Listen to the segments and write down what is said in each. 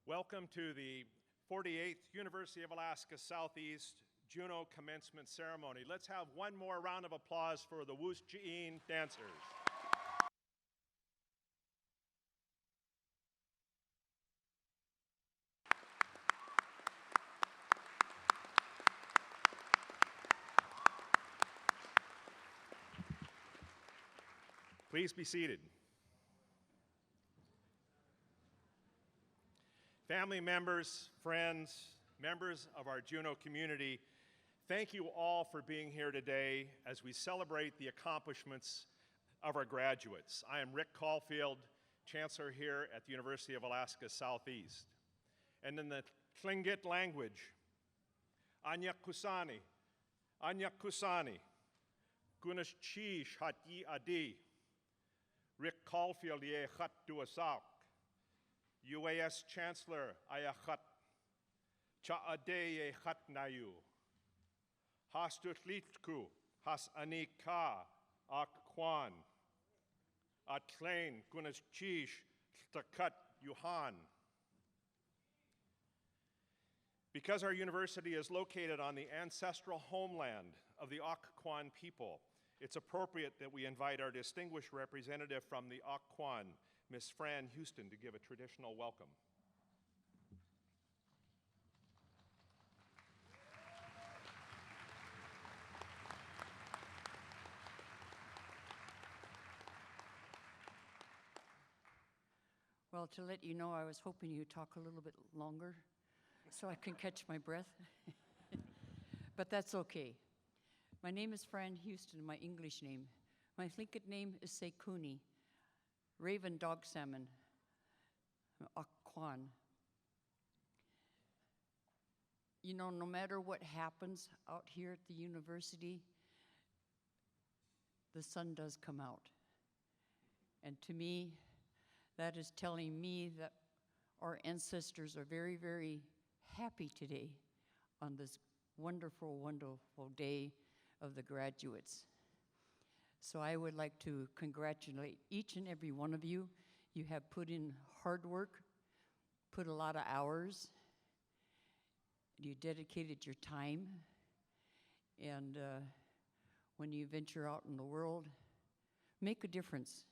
Welcome to the 48th University of Alaska Southeast Juneau Commencement Ceremony. Let's have one more round of applause for the Woosh.ji.een dancers. Please be seated. Family members, friends, members of our Juneau community, thank you all for being here today as we celebrate the accomplishments of our graduates. I am Rick Caulfield, Chancellor here at the University of Alaska Southeast. And in the Tlingit language, Áak'w, Gunashchish hat yi adi, Rick Caulfield ye chat duasak, UAS Chancellor Áak'w, Cha'ade ye chat nayu, Hastutlitku has anika Kwáan, Atlain Gunashchish takat yuhan. Because our university is located on the ancestral homeland of the Áak'w people, it's appropriate that we invite our distinguished representative from the Áak'w, Ms. Fran Houston, to give a traditional welcome. Well, to let you know, I was hoping you'd talk a little bit longer so I can catch my breath. But that's okay. My name is Fran Houston, my English name. My Tlingit name is Sekuni, Raven Dog Salmon, Áak'w. You know, no matter what happens out here at the university, the sun does come out. And to me, that is telling me that our ancestors are very, very happy today on this wonderful, wonderful day of the graduates. So I would like to congratulate each and every one of you. You have put in hard work, put a lot of hours, you dedicated your time, and when you venture out in the world, make a difference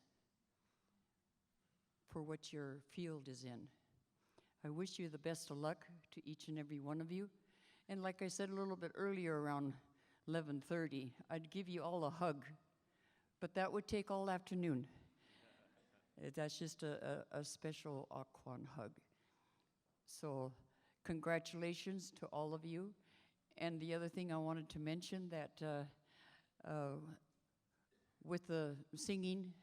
for what your field is in. I wish you the best of luck to each and every one of you. And like I said a little bit earlier, around 11:30, I'd give you all a hug, but that would take all afternoon. That's just a special Áak'w hug. So congratulations to all of you. And the other thing I wanted to mention that with the singing,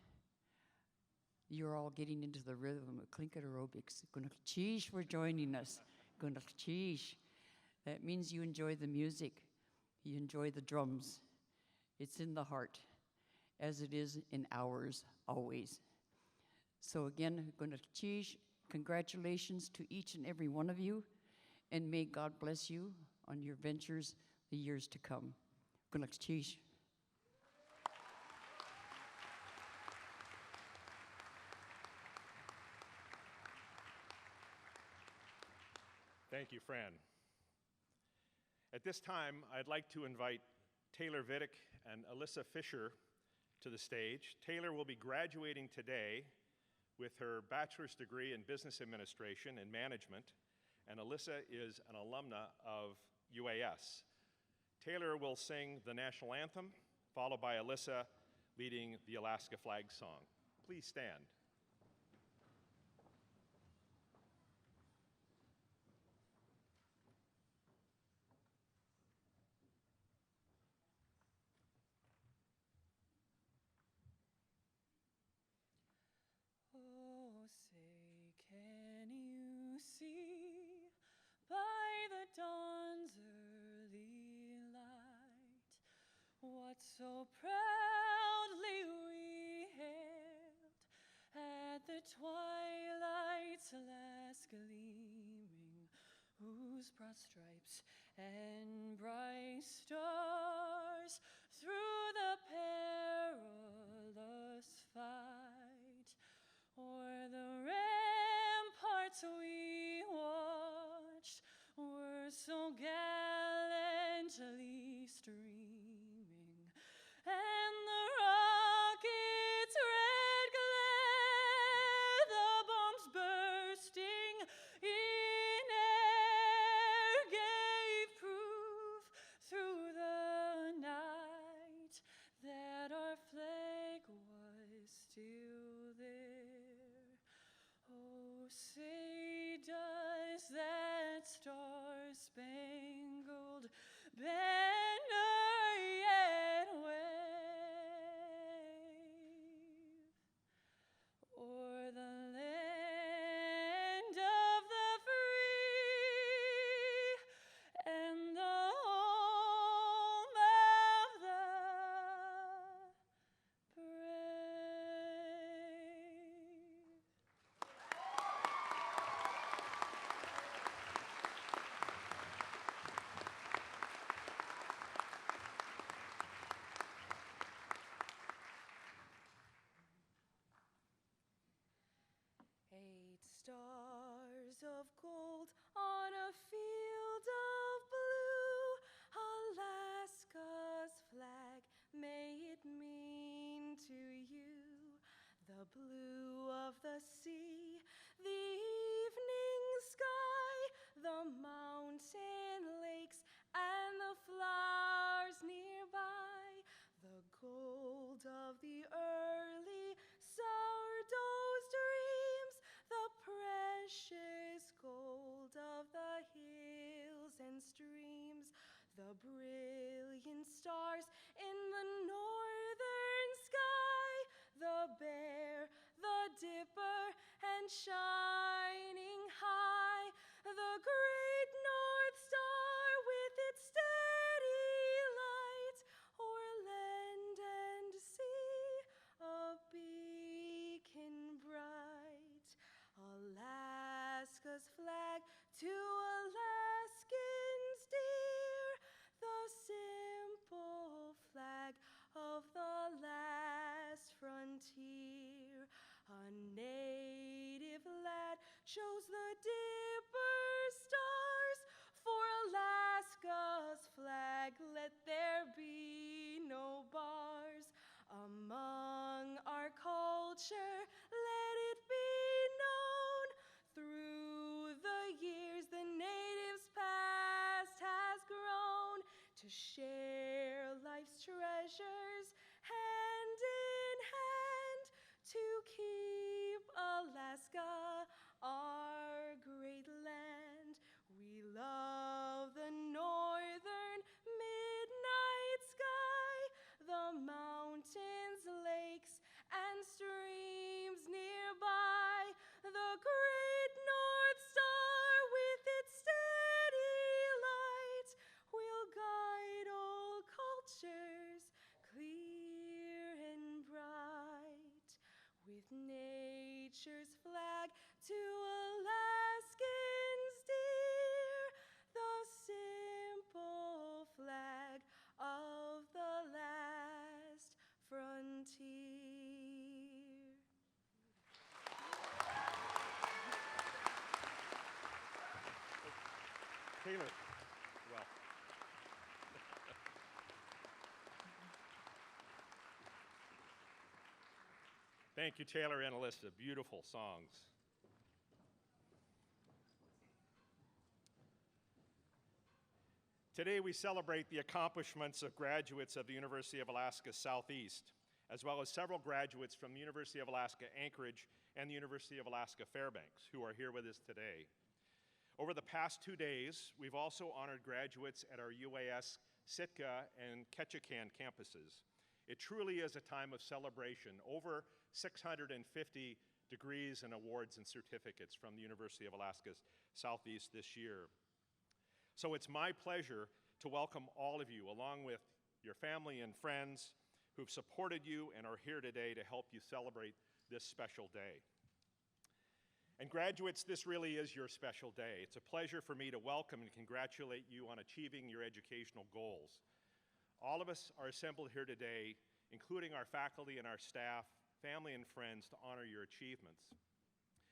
you're all getting into the rhythm of Tlingit aerobics. Gunakchish for joining us. Gunakchish. That means you enjoy the music. You enjoy the drums. It's in the heart, as it is in ours always. So again, Gunakchish, congratulations to each and every one of you, and may God bless you on your ventures the years to come. Gunakchish. Thank you, Fran. At this time, I'd like to invite Taylor Vidic and Alyssa Fischer to the stage. Taylor will be graduating today with her bachelor's degree in business administration and management, and Alyssa is an alumna of UAS. Taylor will sing the national anthem, followed by Alyssa leading the Alaska flag song. Please stand. Oh, say, can you see by the dawn's early light what so proudly we hailed at the twilight's last gleaming, whose broad stripes and bright stars through the perilous fight o'er the ramparts we walked on a field of blue. Alaska's flag, may it mean to you the blue of the sea, the evening sky, the mountain lakes, and the flowers nearby, the gold of the early sourdough's dreams, the precious gold of the hills and streams, the brilliant stars in the northern sky, the bear, the dipper, and shining high, the great North Star with its steady light, o'er land and sea, a beacon bright. Alaska's flag to Alaskans dear, the simple flag of the last frontier. A native lad chose the dipper stars for Alaska's flag. Let there be no bars. Among our culture, let it be known, through the years the natives past has grown to share life's treasures hand in hand, to keep Alaska our great land. We love the northern midnight sky, the mountains, lakes, and streams nearby, the great North Star with its steady light will guide all cultures clear and bright. With nature's flag to Alaskans dear, the simple flag of the last frontier. Taylor, well. Thank you, Taylor and Alyssa. Beautiful songs. Today we celebrate the accomplishments of graduates of the University of Alaska Southeast, as well as several graduates from the University of Alaska Anchorage and the University of Alaska Fairbanks, who are here with us today. Over the past 2 days, we've also honored graduates at our UAS Sitka and Ketchikan campuses. It truly is a time of celebration. Over 650 degrees and awards and certificates from the University of Alaska's Southeast this year. So it's my pleasure to welcome all of you, along with your family and friends who've supported you and are here today to help you celebrate this special day. And graduates, this really is your special day. It's a pleasure for me to welcome and congratulate you on achieving your educational goals. All of us are assembled here today, including our faculty and our staff, family and friends, to honor your achievements.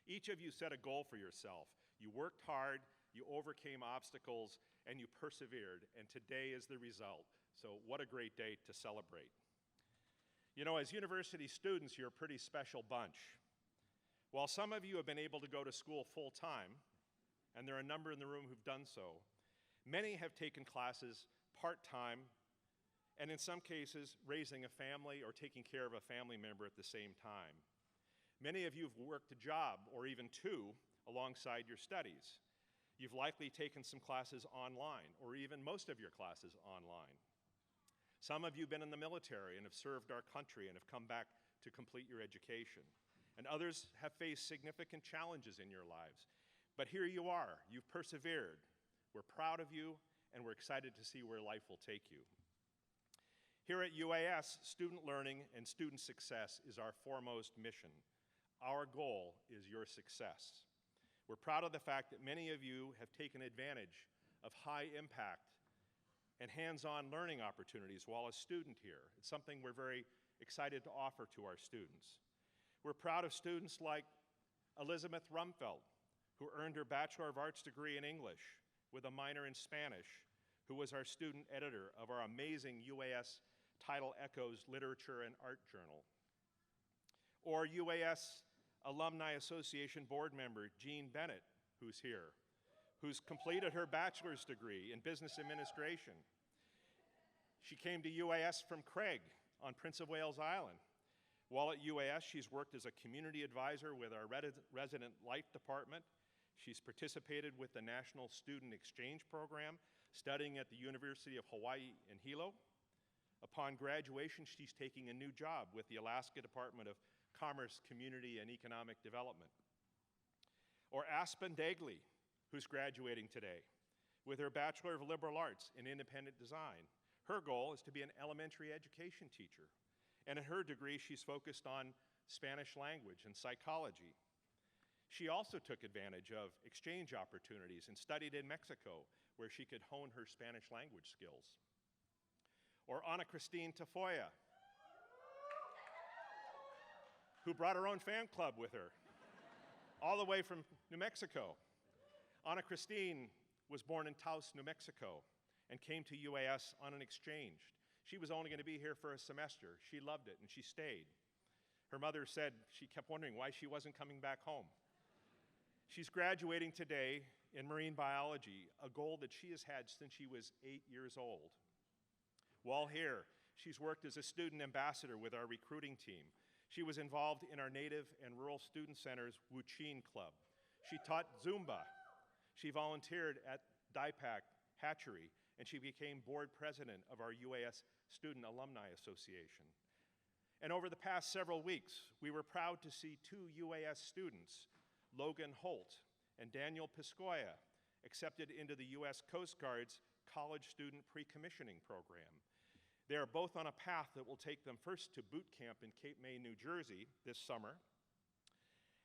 Each of you set a goal for yourself. You worked hard, you overcame obstacles, and you persevered, and today is the result. So what a great day to celebrate. You know, as university students, you're a pretty special bunch. While some of you have been able to go to school full-time, and there are a number in the room who've done so, many have taken classes part-time, and in some cases, raising a family or taking care of a family member at the same time. Many of you have worked a job, or even two, alongside your studies. You've likely taken some classes online, or even most of your classes online. Some of you have been in the military and have served our country and have come back to complete your education. And others have faced significant challenges in your lives. But here you are, you've persevered. We're proud of you, and we're excited to see where life will take you. Here at UAS, student learning and student success is our foremost mission. Our goal is your success. We're proud of the fact that many of you have taken advantage of high impact and hands-on learning opportunities while a student here. It's something we're very excited to offer to our students. We're proud of students like Elizabeth Rumfeld, who earned her Bachelor of Arts degree in English with a minor in Spanish, who was our student editor of our amazing UAS Title Echoes Literature and Art Journal. Or UAS Alumni Association board member Jean Bennett, who's here, who's completed her bachelor's degree in business administration. She came to UAS from Craig on Prince of Wales Island. While at UAS, she's worked as a community advisor with our resident life department. She's participated with the National Student Exchange Program, studying at the University of Hawaii in Hilo. Upon graduation, she's taking a new job with the Alaska Department of Commerce, Community, and Economic Development. Or Aspen Dagley, who's graduating today with her Bachelor of Liberal Arts in Independent Design. Her goal is to be an elementary education teacher. And in her degree, she's focused on Spanish language and psychology. She also took advantage of exchange opportunities and studied in Mexico, where she could hone her Spanish language skills. Or Ana Christine Tafoya, who brought her own fan club with her, all the way from New Mexico. Ana Christine was born in Taos, New Mexico, and came to UAS on an exchange. She was only going to be here for a semester. She loved it, and she stayed. Her mother said she kept wondering why she wasn't coming back home. She's graduating today in marine biology, a goal that she has had since she was 8 years old. While here, she's worked as a student ambassador with our recruiting team. She was involved in our Native and Rural Student Center's Woosh.ji.een club. She taught Zumba. She volunteered at DIPAC Hatchery, and she became board president of our UAS Student Alumni Association. And over the past several weeks, we were proud to see two UAS students, Logan Holt and Daniel Piscoya, accepted into the U.S. Coast Guard's College Student Pre-Commissioning Program. They are both on a path that will take them first to boot camp in Cape May, New Jersey this summer.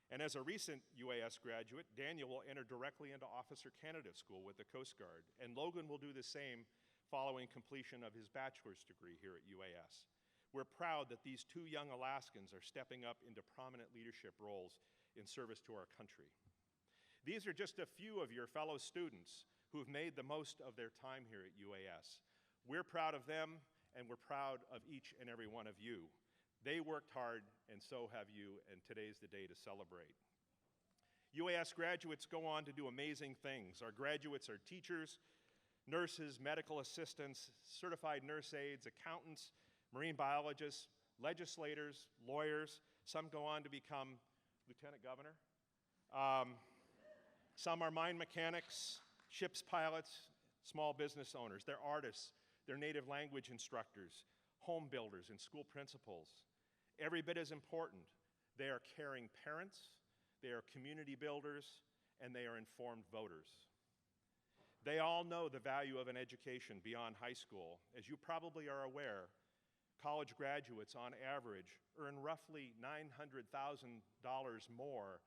And as a recent UAS graduate, Daniel will enter directly into Officer Candidate School with the Coast Guard, and Logan will do the same following completion of his bachelor's degree here at UAS. We're proud that these two young Alaskans are stepping up into prominent leadership roles in service to our country. These are just a few of your fellow students who have made the most of their time here at UAS. We're proud of them, and we're proud of each and every one of you. They worked hard, and so have you, and today's the day to celebrate. UAS graduates go on to do amazing things. Our graduates are teachers, nurses, medical assistants, certified nurse aides, accountants, marine biologists, legislators, lawyers. Some go on to become lieutenant governor. Some are mine mechanics, ships pilots, small business owners. They're artists, they're native language instructors, home builders, and school principals. Every bit as important, they are caring parents, they are community builders, and they are informed voters. They all know the value of an education beyond high school. As you probably are aware, college graduates on average earn roughly $900,000 more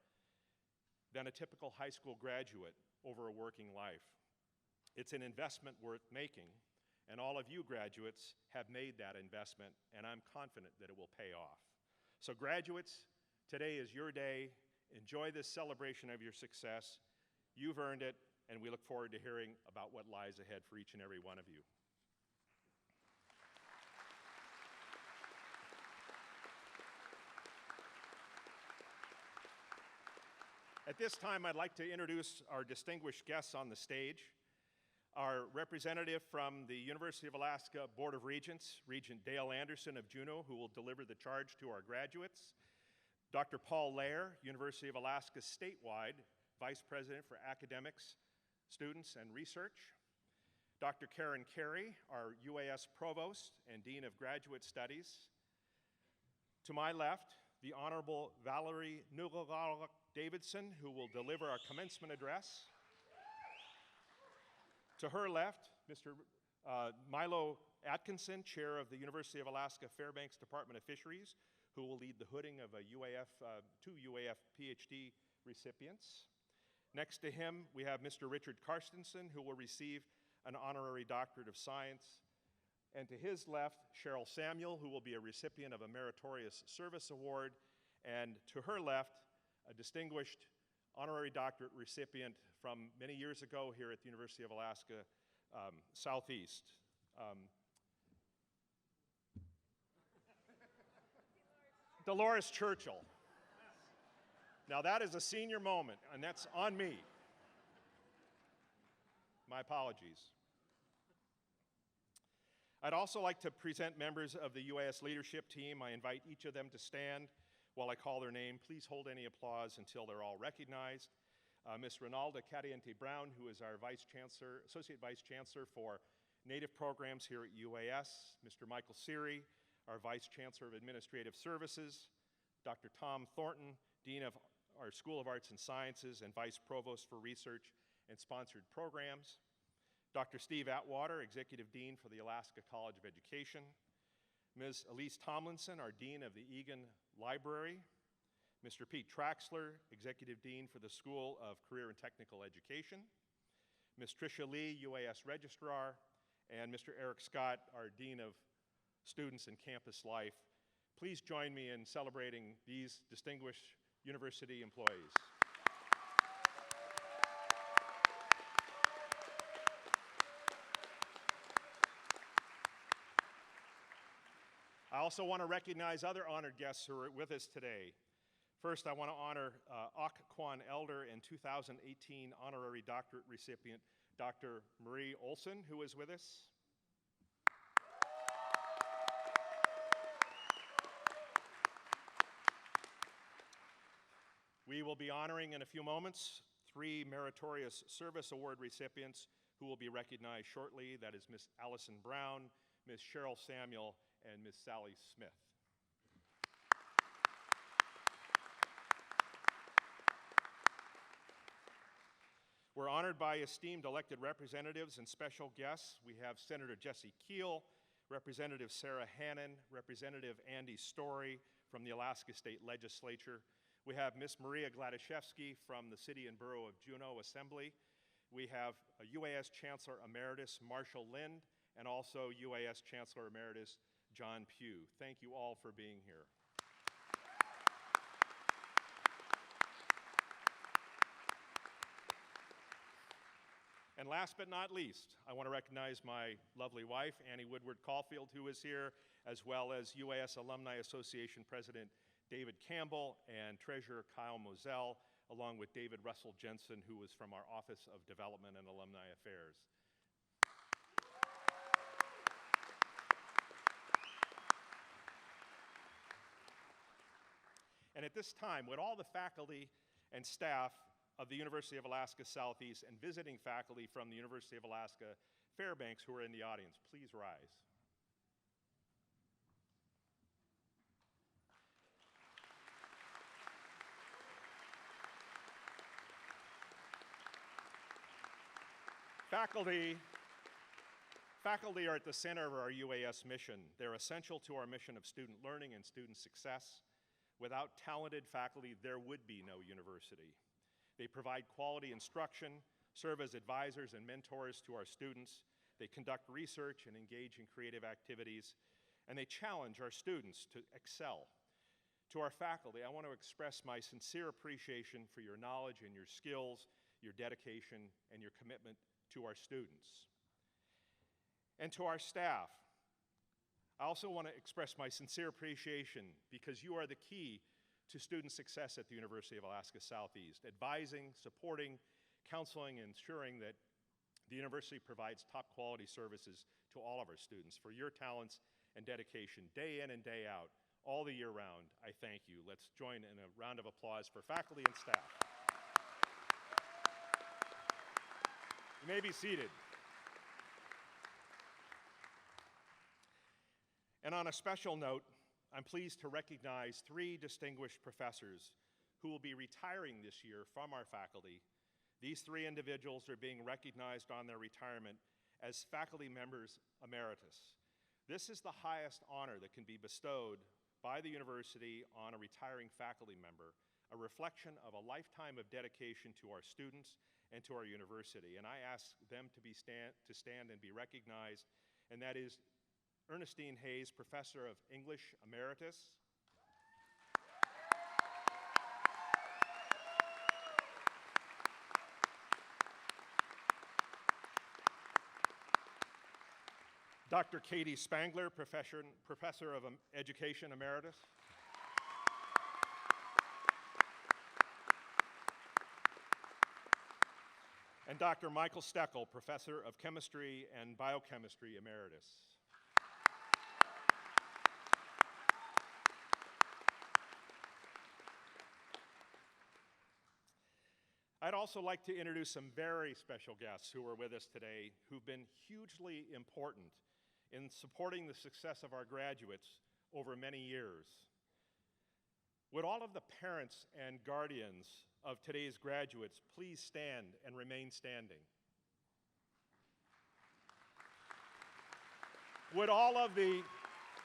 than a typical high school graduate over a working life. It's an investment worth making, and all of you graduates have made that investment, and I'm confident that it will pay off. So graduates, today is your day. Enjoy this celebration of your success. You've earned it, and we look forward to hearing about what lies ahead for each and every one of you. At this time, I'd like to introduce our distinguished guests on the stage. Our representative from the University of Alaska Board of Regents, Regent Dale Anderson of Juneau, who will deliver the charge to our graduates. Dr. Paul Lair, University of Alaska statewide, Vice President for Academics, Students, and Research. Dr. Karen Carey, our UAS Provost and Dean of Graduate Studies. To my left, the Honorable Valerie Nurr'araaluk Davidson, who will deliver our commencement address. To her left, Mr. Milo Atkinson, Chair of the University of Alaska Fairbanks Department of Fisheries, who will lead the hooding of two UAF PhD recipients. Next to him, we have Mr. Richard Carstensen, who will receive an Honorary Doctorate of Science. And to his left, Cheryl Samuel, who will be a recipient of a Meritorious Service Award. And to her left, a distinguished honorary doctorate recipient from many years ago here at the University of Alaska Southeast. Dolores Churchill. Now that is a senior moment, and that's on me. My apologies. I'd also like to present members of the UAS leadership team. I invite each of them to stand while I call their name. Please hold any applause until they're all recognized. Ms. Ronalda Cadiente-Browne, who is our Associate Vice Chancellor for Native Programs here at UAS. Mr. Michael Seary, our Vice Chancellor of Administrative Services. Dr. Tom Thornton, Dean of our School of Arts and Sciences and Vice Provost for Research and Sponsored Programs. Dr. Steve Atwater, Executive Dean for the Alaska College of Education. Ms. Elise Tomlinson, our Dean of the Egan Library. Mr. Pete Traxler, Executive Dean for the School of Career and Technical Education. Ms. Tricia Lee, UAS Registrar, and Mr. Eric Scott, our Dean of Students and Campus Life. Please join me in celebrating these distinguished university employees. I also want to recognize other honored guests who are with us today. First, I want to honor Áak'w Elder and 2018 Honorary Doctorate recipient, Dr. Marie Olson, who is with us. We will be honoring in a few moments 3 Meritorious Service Award recipients who will be recognized shortly. That is Ms. Alison Browne, Ms. Cheryl Samuel, and Ms. Sally Smith. We're honored by esteemed elected representatives and special guests. We have Senator Jesse Keel, Representative Sarah Hannon, Representative Andy Story from the Alaska State Legislature. We have Ms. Maria Gladishevsky from the City and Borough of Juneau Assembly. We have UAS Chancellor Emeritus Marshall Lind, and also UAS Chancellor Emeritus John Pugh. Thank you all for being here. And last but not least, I want to recognize my lovely wife, Annie Woodward Caulfield, who is here, as well as UAS Alumni Association President David Campbell and Treasurer Kyle Moselle, along with David Russell Jensen, who was from our Office of Development and Alumni Affairs. And at this time, would all the faculty and staff of the University of Alaska Southeast and visiting faculty from the University of Alaska Fairbanks who are in the audience please rise? Faculty are at the center of our UAS mission. They're essential to our mission of student learning and student success. Without talented faculty, there would be no university. They provide quality instruction, serve as advisors and mentors to our students. They conduct research and engage in creative activities, and they challenge our students to excel. To our faculty, I want to express my sincere appreciation for your knowledge and your skills, your dedication, and your commitment to our students. And to our staff, I also want to express my sincere appreciation because you are the key to student success at the University of Alaska Southeast, advising, supporting, counseling, and ensuring that the university provides top quality services to all of our students. For your talents and dedication, day in and day out, all the year round, I thank you. Let's join in a round of applause for faculty and staff. You may be seated. And on a special note, I'm pleased to recognize 3 distinguished professors who will be retiring this year from our faculty. These 3 individuals are being recognized on their retirement as faculty members emeritus. This is the highest honor that can be bestowed by the university on a retiring faculty member, a reflection of a lifetime of dedication to our students and to our university. And I ask them to stand and be recognized, and that is Ernestine Hayes, Professor of English Emeritus. Dr. Katie Spangler, Professor of Education Emeritus. And Dr. Michael Steckel, Professor of Chemistry and Biochemistry Emeritus. I'd also like to introduce some very special guests who are with us today who've been hugely important in supporting the success of our graduates over many years. Would all of the parents and guardians of today's graduates please stand and remain standing? Would all of the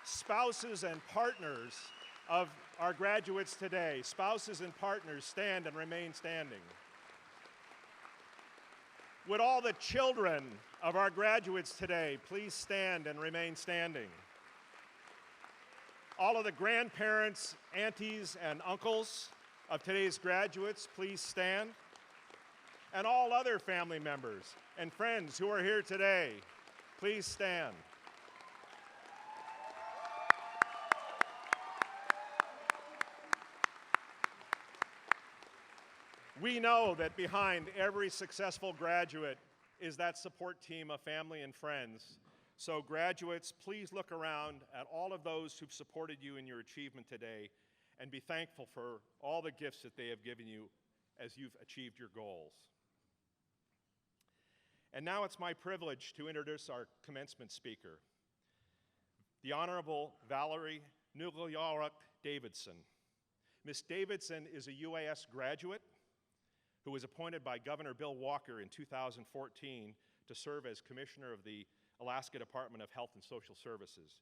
spouses and partners of our graduates today, spouses and partners, stand and remain standing? Would all the children of our graduates today please stand and remain standing? All of the grandparents, aunties, and uncles of today's graduates, please stand. And all other family members and friends who are here today, please stand. We know that behind every successful graduate is that support team of family and friends. So graduates, please look around at all of those who've supported you in your achievement today and be thankful for all the gifts that they have given you as you've achieved your goals. And now it's my privilege to introduce our commencement speaker, the Honorable Valerie Nurr'araaluk Davidson. Ms. Davidson is a UAS graduate who was appointed by Governor Bill Walker in 2014 to serve as Commissioner of the Alaska Department of Health and Social Services.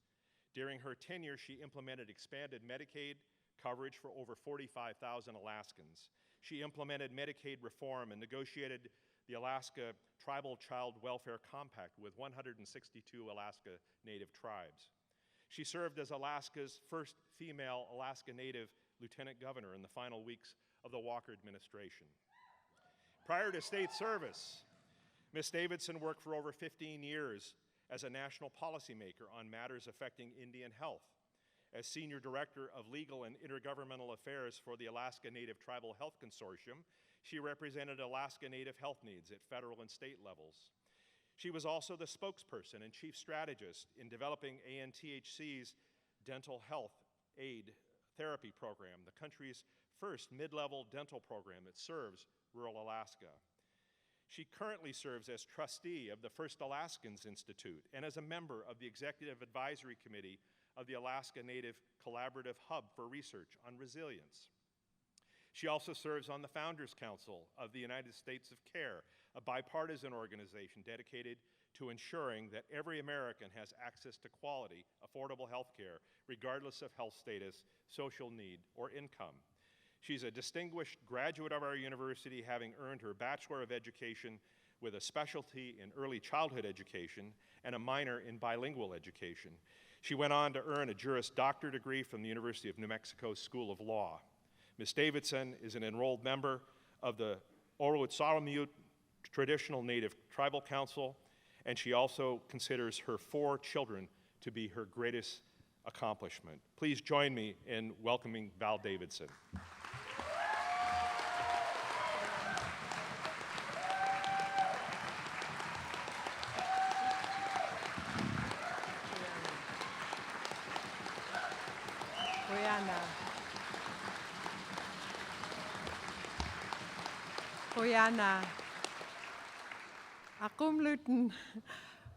During her tenure, she implemented expanded Medicaid coverage for over 45,000 Alaskans. She implemented Medicaid reform and negotiated the Alaska Tribal Child Welfare Compact with 162 Alaska Native tribes. She served as Alaska's first female Alaska Native Lieutenant Governor in the final weeks of the Walker administration. Prior to state service, Ms. Davidson worked for over 15 years as a national policymaker on matters affecting Indian health. As Senior Director of Legal and Intergovernmental Affairs for the Alaska Native Tribal Health Consortium, she represented Alaska Native health needs at federal and state levels. She was also the spokesperson and chief strategist in developing ANTHC's Dental Health Aid Therapy Program, the country's first mid-level dental program that serves rural Alaska. She currently serves as trustee of the First Alaskans Institute and as a member of the Executive Advisory Committee of the Alaska Native Collaborative Hub for Research on Resilience. She also serves on the Founders Council of the United States of Care, a bipartisan organization dedicated to ensuring that every American has access to quality, affordable health care, regardless of health status, social need, or income. She's a distinguished graduate of our university, having earned her Bachelor of Education with a specialty in early childhood education and a minor in bilingual education. She went on to earn a Juris Doctor degree from the University of New Mexico School of Law. Ms. Davidson is an enrolled member of the Oroutsaramute Traditional Native Tribal Council, and she also considers her 4 children to be her greatest accomplishment. Please join me in welcoming Val Davidson. Kwáan. Áak'w mlúten.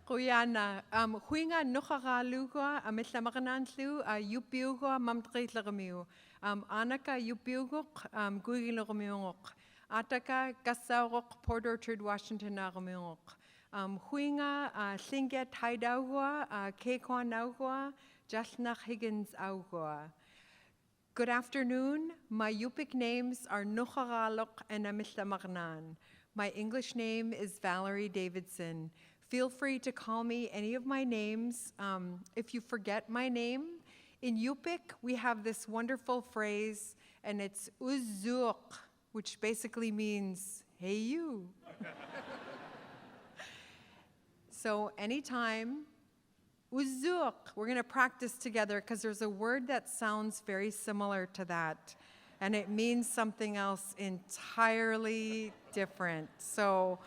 Kwáan. Huinga Nurr'araaluk amillamaqananlu yupiugo mamtqitlaqamiu. Anaka yupiugok guigilaqamiungok. Ataka Gassauroq Port Orchard Washington aqamiungok. Huinga Tlingit Haidaugoa Kwáan Jalnach Higgins Áak'w. Good afternoon. My Yupik names are Nurr'araaluk and Amillamaqanan. My English name is Valerie Davidson. Feel free to call me any of my names. If you forget my name, in Yupik we have this wonderful phrase, and it's Uzuk, which basically means, hey you. So anytime Uzuk. We're going to practice together because there's a word that sounds very similar to that, and it means something else entirely different. So,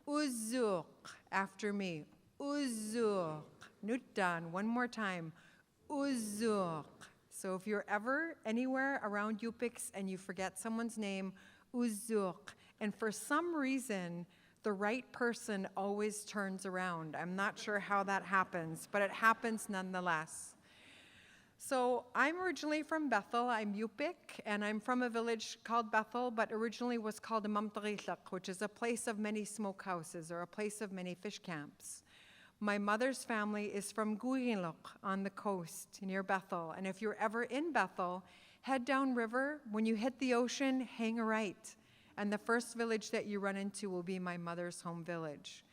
uzuk, after me. Uzuk. Nutan, one more time. Uzuk. So if you're ever anywhere around Yupiks and you forget someone's name, uzuk. And for some reason, the right person always turns around. I'm not sure how that happens, but it happens nonetheless. So I'm originally from Bethel. I'm Yupik, and I'm from a village called Bethel, but originally was called Nurr'araaluk, which is a place of many smokehouses or a place of many fish camps. My mother's family is from Nurr'araaluk on the coast near Bethel. And if you're ever in Bethel, head downriver. When you hit the ocean, hang a right. And the first village that you run into will be my mother's home village.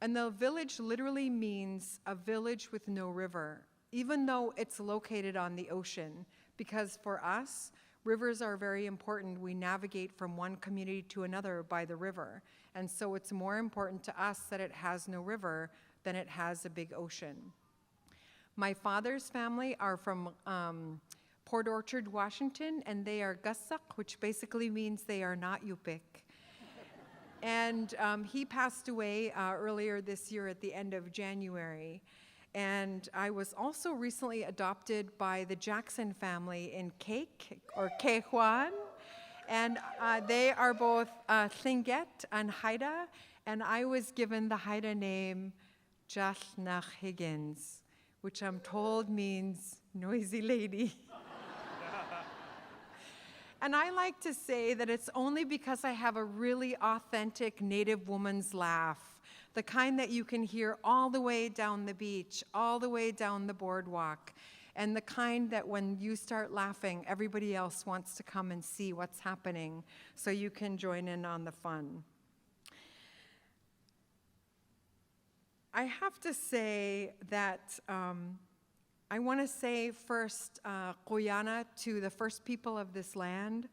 And the village literally means a village with no river, even though it's located on the ocean. Because for us, rivers are very important. We navigate from one community to another by the river. And so it's more important to us that it has no river than it has a big ocean. My father's family are from Port Orchard, Washington, and they are Gassak, which basically means they are not Yupik. And he passed away earlier this year at the end of January. And I was also recently adopted by the Jackson family in Kwáan. And they are both Tlingit and Haida, and I was given the Haida name Jalnach Higgins, which I'm told means noisy lady. And I like to say that it's only because I have a really authentic Native woman's laugh, the kind that you can hear all the way down the beach, all the way down the boardwalk, and the kind that when you start laughing, everybody else wants to come and see what's happening so you can join in on the fun. I have to say that I want to say first Kwáan to the first people of this land,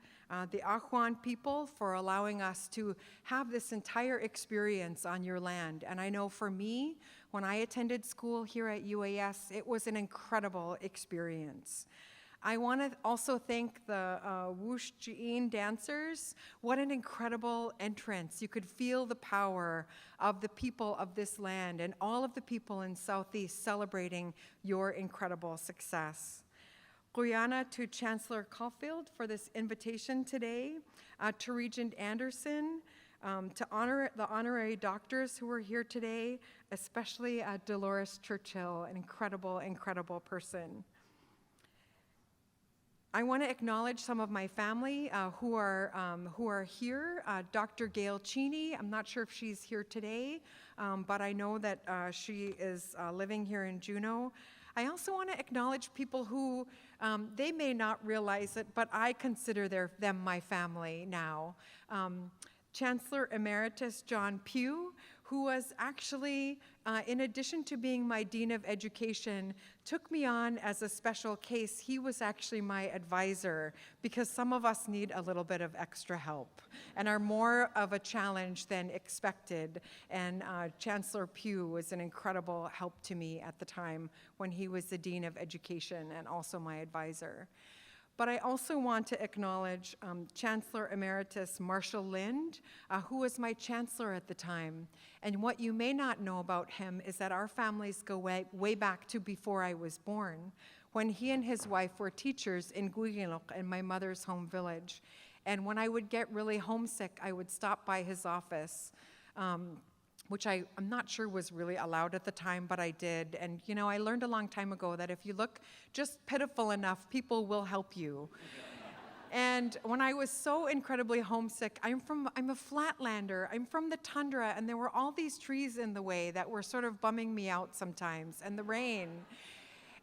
the Áak'w people, for allowing us to have this entire experience on your land. And I know for me, when I attended school here at UAS, it was an incredible experience. I want to also thank the Woosh.ji.een dancers. What an incredible entrance. You could feel the power of the people of this land and all of the people in Southeast celebrating your incredible success. Kwáan to Chancellor Caulfield for this invitation today, to Regent Anderson, to honor the honorary doctors who are here today, especially Dolores Churchill, an incredible, incredible person. I want to acknowledge some of my family who are here. Dr. Gail Cheney, I'm not sure if she's here today, but I know that she is living here in Juneau. I also want to acknowledge people who, they may not realize it, but I consider them my family now. Chancellor Emeritus John Pugh, who was actually, in addition to being my Dean of Education, took me on as a special case. He was actually my advisor because some of us need a little bit of extra help and are more of a challenge than expected. And Chancellor Pugh was an incredible help to me at the time when he was the Dean of Education and also my advisor. But I also want to acknowledge Chancellor Emeritus Marshall Lind, who was my chancellor at the time. And what you may not know about him is that our families go way back to before I was born, when he and his wife were teachers in Nurr'araaluk, in my mother's home village. And when I would get really homesick, I would stop by his office, which I'm not sure was really allowed at the time, but I did. And you know, I learned a long time ago that if you look just pitiful enough, people will help you. And when I was so incredibly homesick, I'm a flatlander, I'm from the tundra, and there were all these trees in the way that were sort of bumming me out sometimes, and the rain.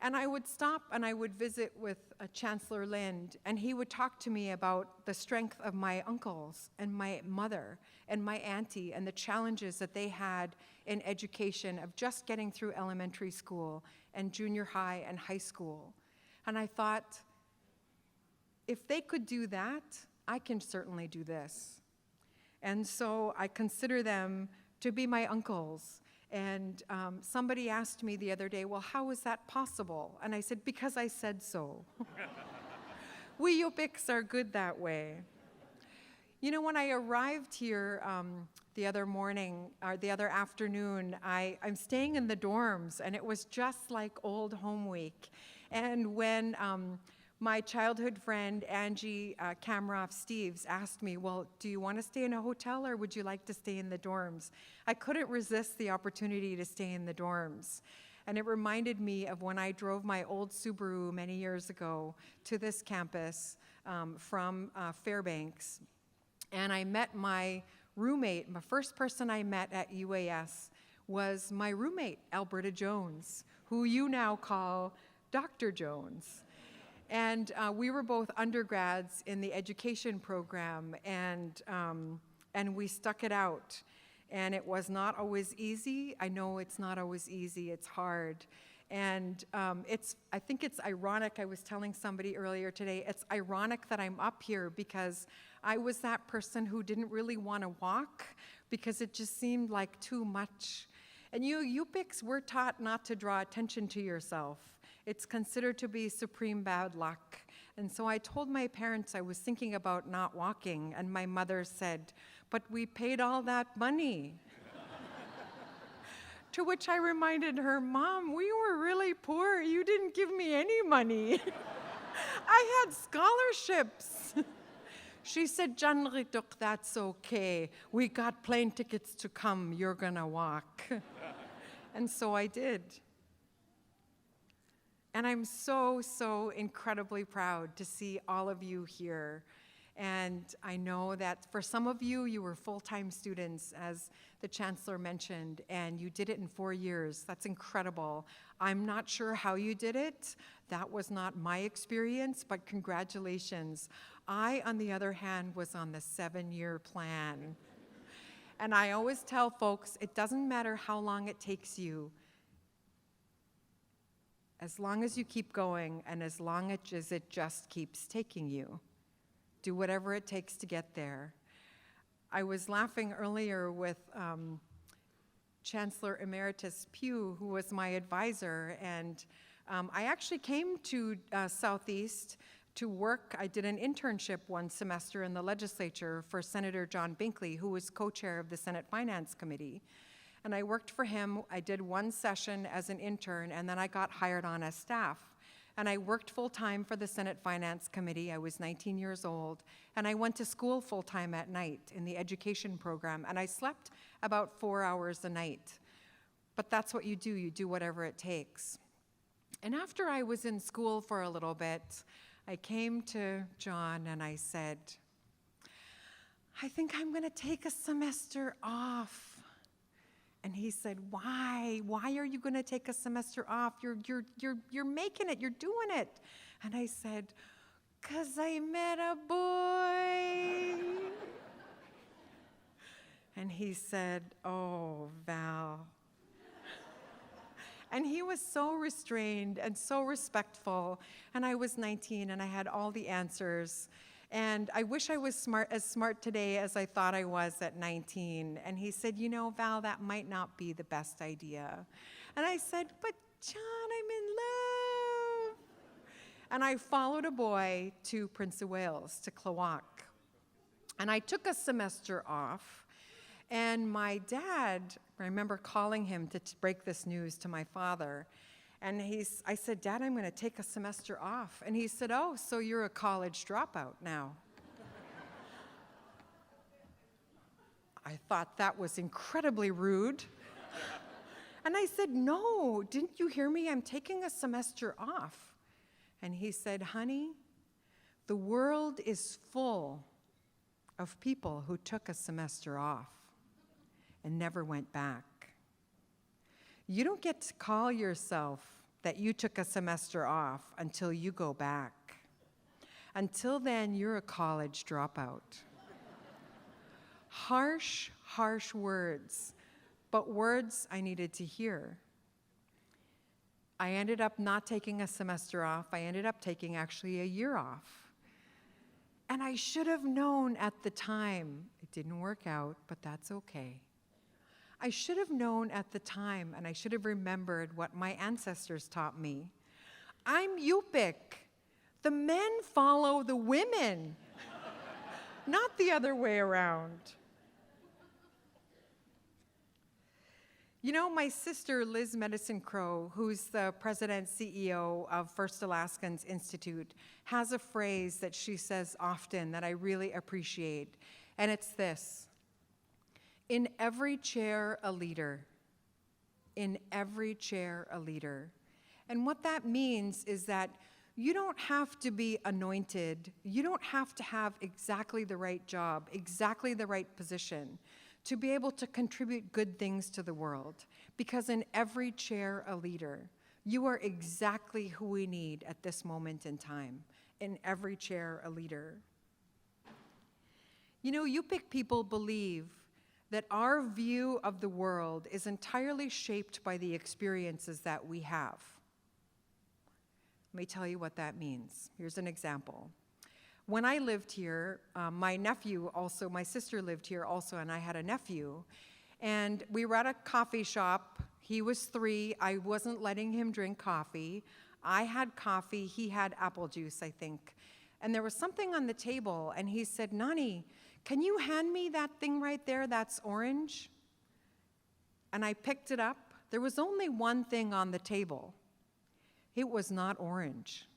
And I would stop and I would visit with Chancellor Lind, and he would talk to me about the strength of my uncles and my mother and my auntie and the challenges that they had in education of just getting through elementary school and junior high and high school. And I thought, if they could do that, I can certainly do this. And so I consider them to be my uncles. And somebody asked me the other day, well, how is that possible? And I said, because I said so. We Yupiks are good that way. You know, when I arrived here the other morning, or the other afternoon, I'm staying in the dorms, and it was just like old home week. And when my childhood friend, Angie Kamroff-Steves, asked me, well, do you want to stay in a hotel or would you like to stay in the dorms? I couldn't resist the opportunity to stay in the dorms. And it reminded me of when I drove my old Subaru many years ago to this campus from Fairbanks. And I met my roommate. The first person I met at UAS was my roommate, Alberta Jones, who you now call Dr. Jones. And we were both undergrads in the education program, and we stuck it out. And it was not always easy. I know it's not always easy, it's hard. And I think it's ironic, I was telling somebody earlier today, it's ironic that I'm up here because I was that person who didn't really want to walk because it just seemed like too much. And you Yupiks were taught not to draw attention to yourself. It's considered to be supreme bad luck. And so I told my parents I was thinking about not walking, and my mother said, but we paid all that money. To which I reminded her, Mom, we were really poor. You didn't give me any money. I had scholarships. She said, Janrituk, that's okay. We got plane tickets to come. You're gonna walk. And so I did. And I'm so, so incredibly proud to see all of you here. And I know that for some of you, you were full-time students, as the Chancellor mentioned, and you did it in 4 years. That's incredible. I'm not sure how you did it. That was not my experience, but congratulations. I, on the other hand, was on the 7-year plan. And I always tell folks, it doesn't matter how long it takes you, as long as you keep going and as long as it just keeps taking you. Do whatever it takes to get there. I was laughing earlier with Chancellor Emeritus Pugh, who was my advisor, and I actually came to Southeast to work. I did an internship one semester in the legislature for Senator John Binkley, who was co-chair of the Senate Finance Committee. And I worked for him. I did one session as an intern, and then I got hired on as staff. And I worked full-time for the Senate Finance Committee. I was 19 years old, and I went to school full-time at night in the education program, and I slept about 4 hours a night. But that's what you do whatever it takes. And after I was in school for a little bit, I came to John and I said, I think I'm gonna take a semester off. And he said, why? Why are you going to take a semester off? You're making it. You're doing it. And I said, 'cause I met a boy. And he said, oh, Val. And he was so restrained and so respectful. And I was 19 and I had all the answers. And I wish I was as smart today as I thought I was at 19. And he said, you know, Val, that might not be the best idea. And I said, but John, I'm in love. And I followed a boy to Prince of Wales, to Kwáan. And I took a semester off. And my dad, I remember calling him to break this news to my father. And I said, Dad, I'm going to take a semester off. And he said, oh, so you're a college dropout now. I thought that was incredibly rude. And I said, no, didn't you hear me? I'm taking a semester off. And he said, honey, the world is full of people who took a semester off and never went back. You don't get to call yourself that you took a semester off until you go back. Until then, you're a college dropout. Harsh, harsh words, but words I needed to hear. I ended up not taking a semester off. I ended up taking actually a year off. And I should have known at the time. It didn't work out, but that's okay. I should have known at the time, and I should have remembered what my ancestors taught me. I'm Yupik. The men follow the women, not the other way around. You know, my sister, Liz Medicine Crow, who's the president CEO of First Alaskans Institute, has a phrase that she says often that I really appreciate, and it's this: in every chair, a leader. In every chair, a leader. And what that means is that you don't have to be anointed. You don't have to have exactly the right job, exactly the right position to be able to contribute good things to the world. Because in every chair, a leader. You are exactly who we need at this moment in time. In every chair, a leader. You know, Yupik people believe that our view of the world is entirely shaped by the experiences that we have. Let me tell you what that means. Here's an example. When I lived here, my sister lived here also, and I had a nephew. And we were at a coffee shop. He was 3. I wasn't letting him drink coffee. I had coffee. He had apple juice, I think. And there was something on the table, and he said, "Nani, can you hand me that thing right there that's orange?" And I picked it up. There was only one thing on the table. It was not orange.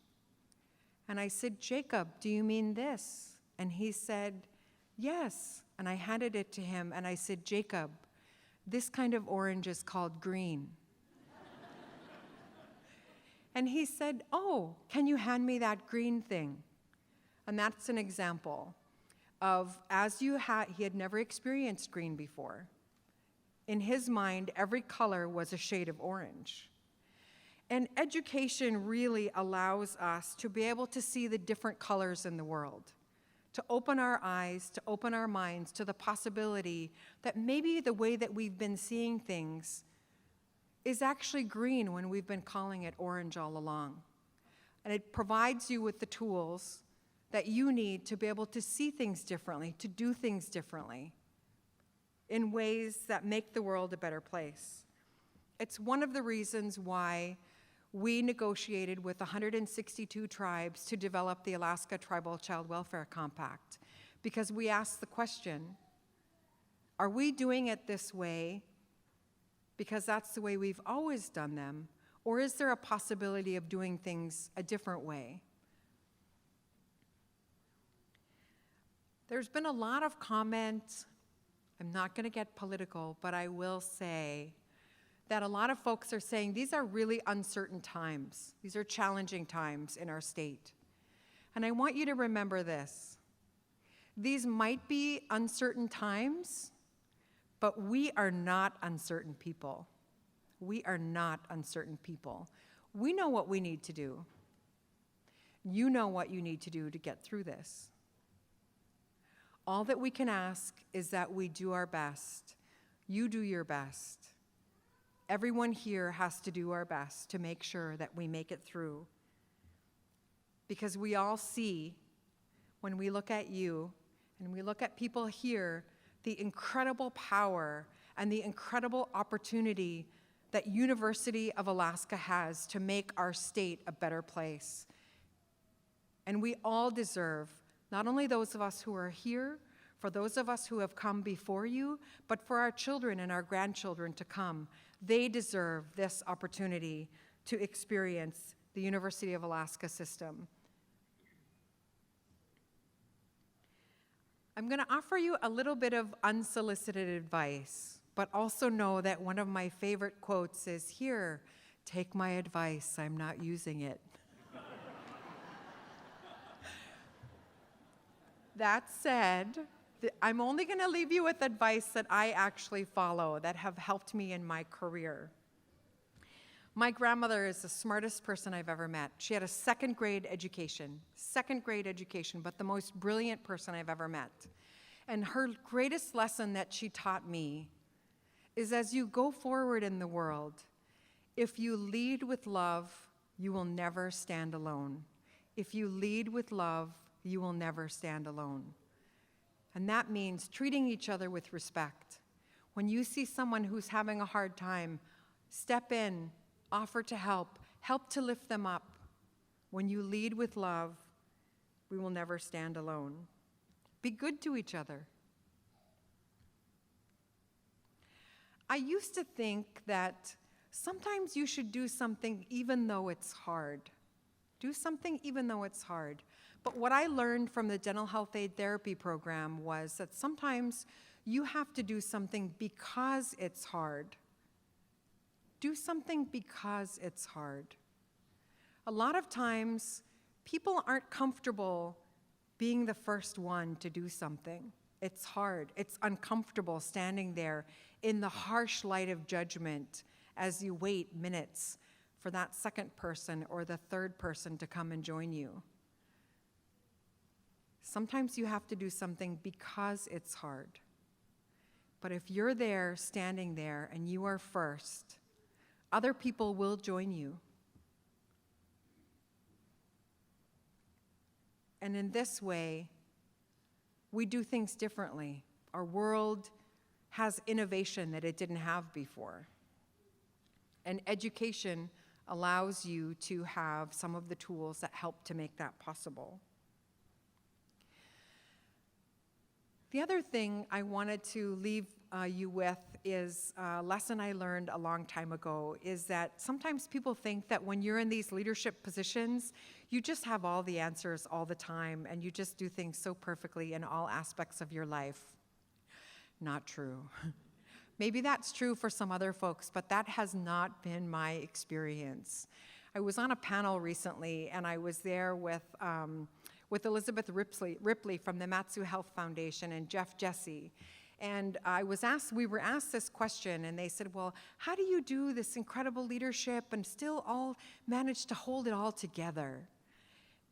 And I said, "Jacob, do you mean this?" And he said, "Yes." And I handed it to him, and I said, "Jacob, this kind of orange is called green." And he said, "Oh, can you hand me that green thing?" And that's an example of, he had never experienced green before. In his mind, every color was a shade of orange. And education really allows us to be able to see the different colors in the world, to open our eyes, to open our minds to the possibility that maybe the way that we've been seeing things is actually green when we've been calling it orange all along. And it provides you with the tools that you need to be able to see things differently, to do things differently in ways that make the world a better place. It's one of the reasons why we negotiated with 162 tribes to develop the Alaska Tribal Child Welfare Compact, because we asked the question, are we doing it this way because that's the way we've always done them, or is there a possibility of doing things a different way? There's been a lot of comments. I'm not going to get political, but I will say that a lot of folks are saying these are really uncertain times. These are challenging times in our state. And I want you to remember this. These might be uncertain times, but we are not uncertain people. We are not uncertain people. We know what we need to do. You know what you need to do to get through this. All that we can ask is that we do our best. You do your best. Everyone here has to do our best to make sure that we make it through. Because we all see, when we look at you and we look at people here, the incredible power and the incredible opportunity that University of Alaska has to make our state a better place. And we all deserve, not only those of us who are here, for those of us who have come before you, but for our children and our grandchildren to come. They deserve this opportunity to experience the University of Alaska system. I'm going to offer you a little bit of unsolicited advice, but also know that one of my favorite quotes is, "Here, take my advice, I'm not using it." That said, I'm only going to leave you with advice that I actually follow, that have helped me in my career. My grandmother is the smartest person I've ever met. She had a second grade education, but the most brilliant person I've ever met. And her greatest lesson that she taught me is, as you go forward in the world, if you lead with love, you will never stand alone. If you lead with love, you will never stand alone. And that means treating each other with respect. When you see someone who's having a hard time, step in, offer to help to lift them up. When you lead with love, we will never stand alone. Be good to each other. I used to think that sometimes you should do something even though it's hard. Do something even though it's hard. But what I learned from the dental health aid therapy program was that sometimes you have to do something because it's hard. Do something because it's hard. A lot of times, people aren't comfortable being the first one to do something. It's hard. It's uncomfortable standing there in the harsh light of judgment as you wait minutes for that second person or the third person to come and join you. Sometimes you have to do something because it's hard. But if you're there, standing there, and you are first, other people will join you. And in this way, we do things differently. Our world has innovation that it didn't have before. And education allows you to have some of the tools that help to make that possible. The other thing I wanted to leave you with is a lesson I learned a long time ago, is that sometimes people think that when you're in these leadership positions, you just have all the answers all the time and you just do things so perfectly in all aspects of your life. Not true. Maybe that's true for some other folks, but that has not been my experience. I was on a panel recently and I was there with Elizabeth Ripley from the Matsu Health Foundation and Jeff Jesse. And we were asked this question, and they said, well, how do you do this incredible leadership and still all manage to hold it all together?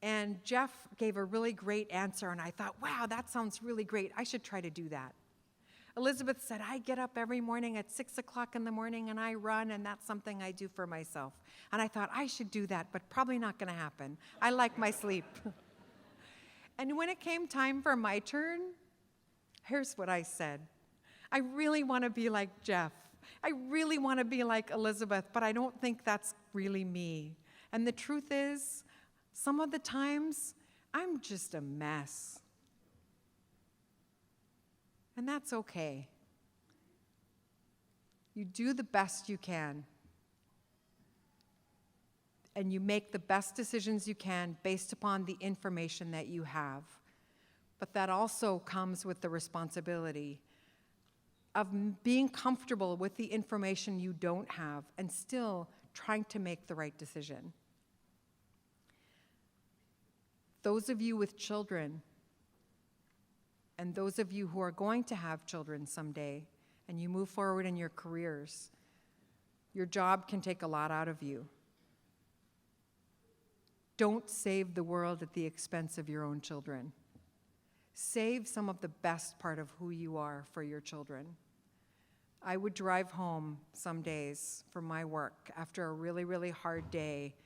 And Jeff gave a really great answer, and I thought, wow, that sounds really great. I should try to do that. Elizabeth said, I get up every morning at 6 o'clock in the morning and I run, and that's something I do for myself. And I thought, I should do that, but probably not gonna happen. I like my sleep. And when it came time for my turn, here's what I said. I really want to be like Jeff. I really want to be like Elizabeth, but I don't think that's really me. And the truth is, some of the times, I'm just a mess. And that's okay. You do the best you can. And you make the best decisions you can based upon the information that you have. But that also comes with the responsibility of being comfortable with the information you don't have and still trying to make the right decision. Those of you with children, and those of you who are going to have children someday, and you move forward in your careers, your job can take a lot out of you. Don't save the world at the expense of your own children. Save some of the best part of who you are for your children. I would drive home some days from my work after a really, really hard day,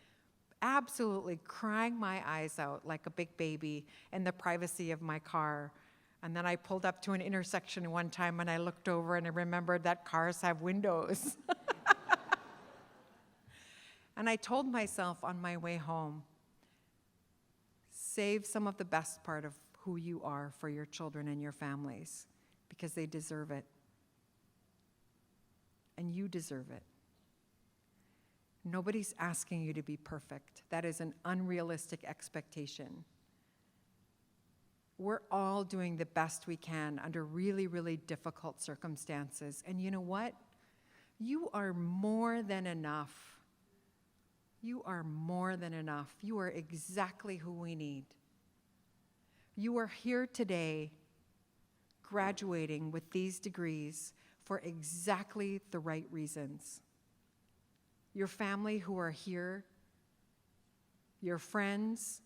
absolutely crying my eyes out like a big baby in the privacy of my car. And then I pulled up to an intersection one time and I looked over and I remembered that cars have windows. And I told myself on my way home, save some of the best part of who you are for your children and your families, because they deserve it. And you deserve it. Nobody's asking you to be perfect. That is an unrealistic expectation. We're all doing the best we can under really, really difficult circumstances. And you know what? You are more than enough. You are more than enough. You are exactly who we need. You are here today graduating with these degrees for exactly the right reasons. Your family who are here, your friends,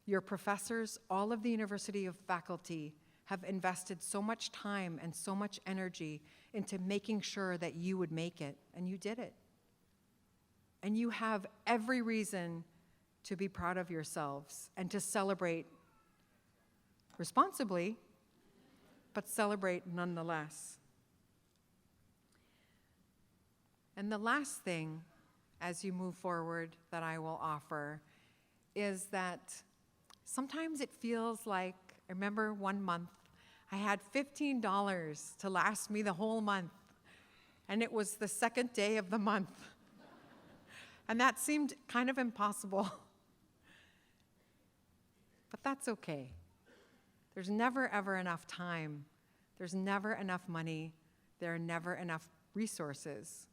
your professors, all of the university of faculty have invested so much time and so much energy into making sure that you would make it, and you did it. And you have every reason to be proud of yourselves and to celebrate responsibly, but celebrate nonetheless. And the last thing, as you move forward, that I will offer is that sometimes it feels like, I remember one month, I had $15 to last me the whole month, and it was the second day of the month. And that seemed kind of impossible. But that's okay. There's never, ever enough time. There's never enough money. There are never enough resources.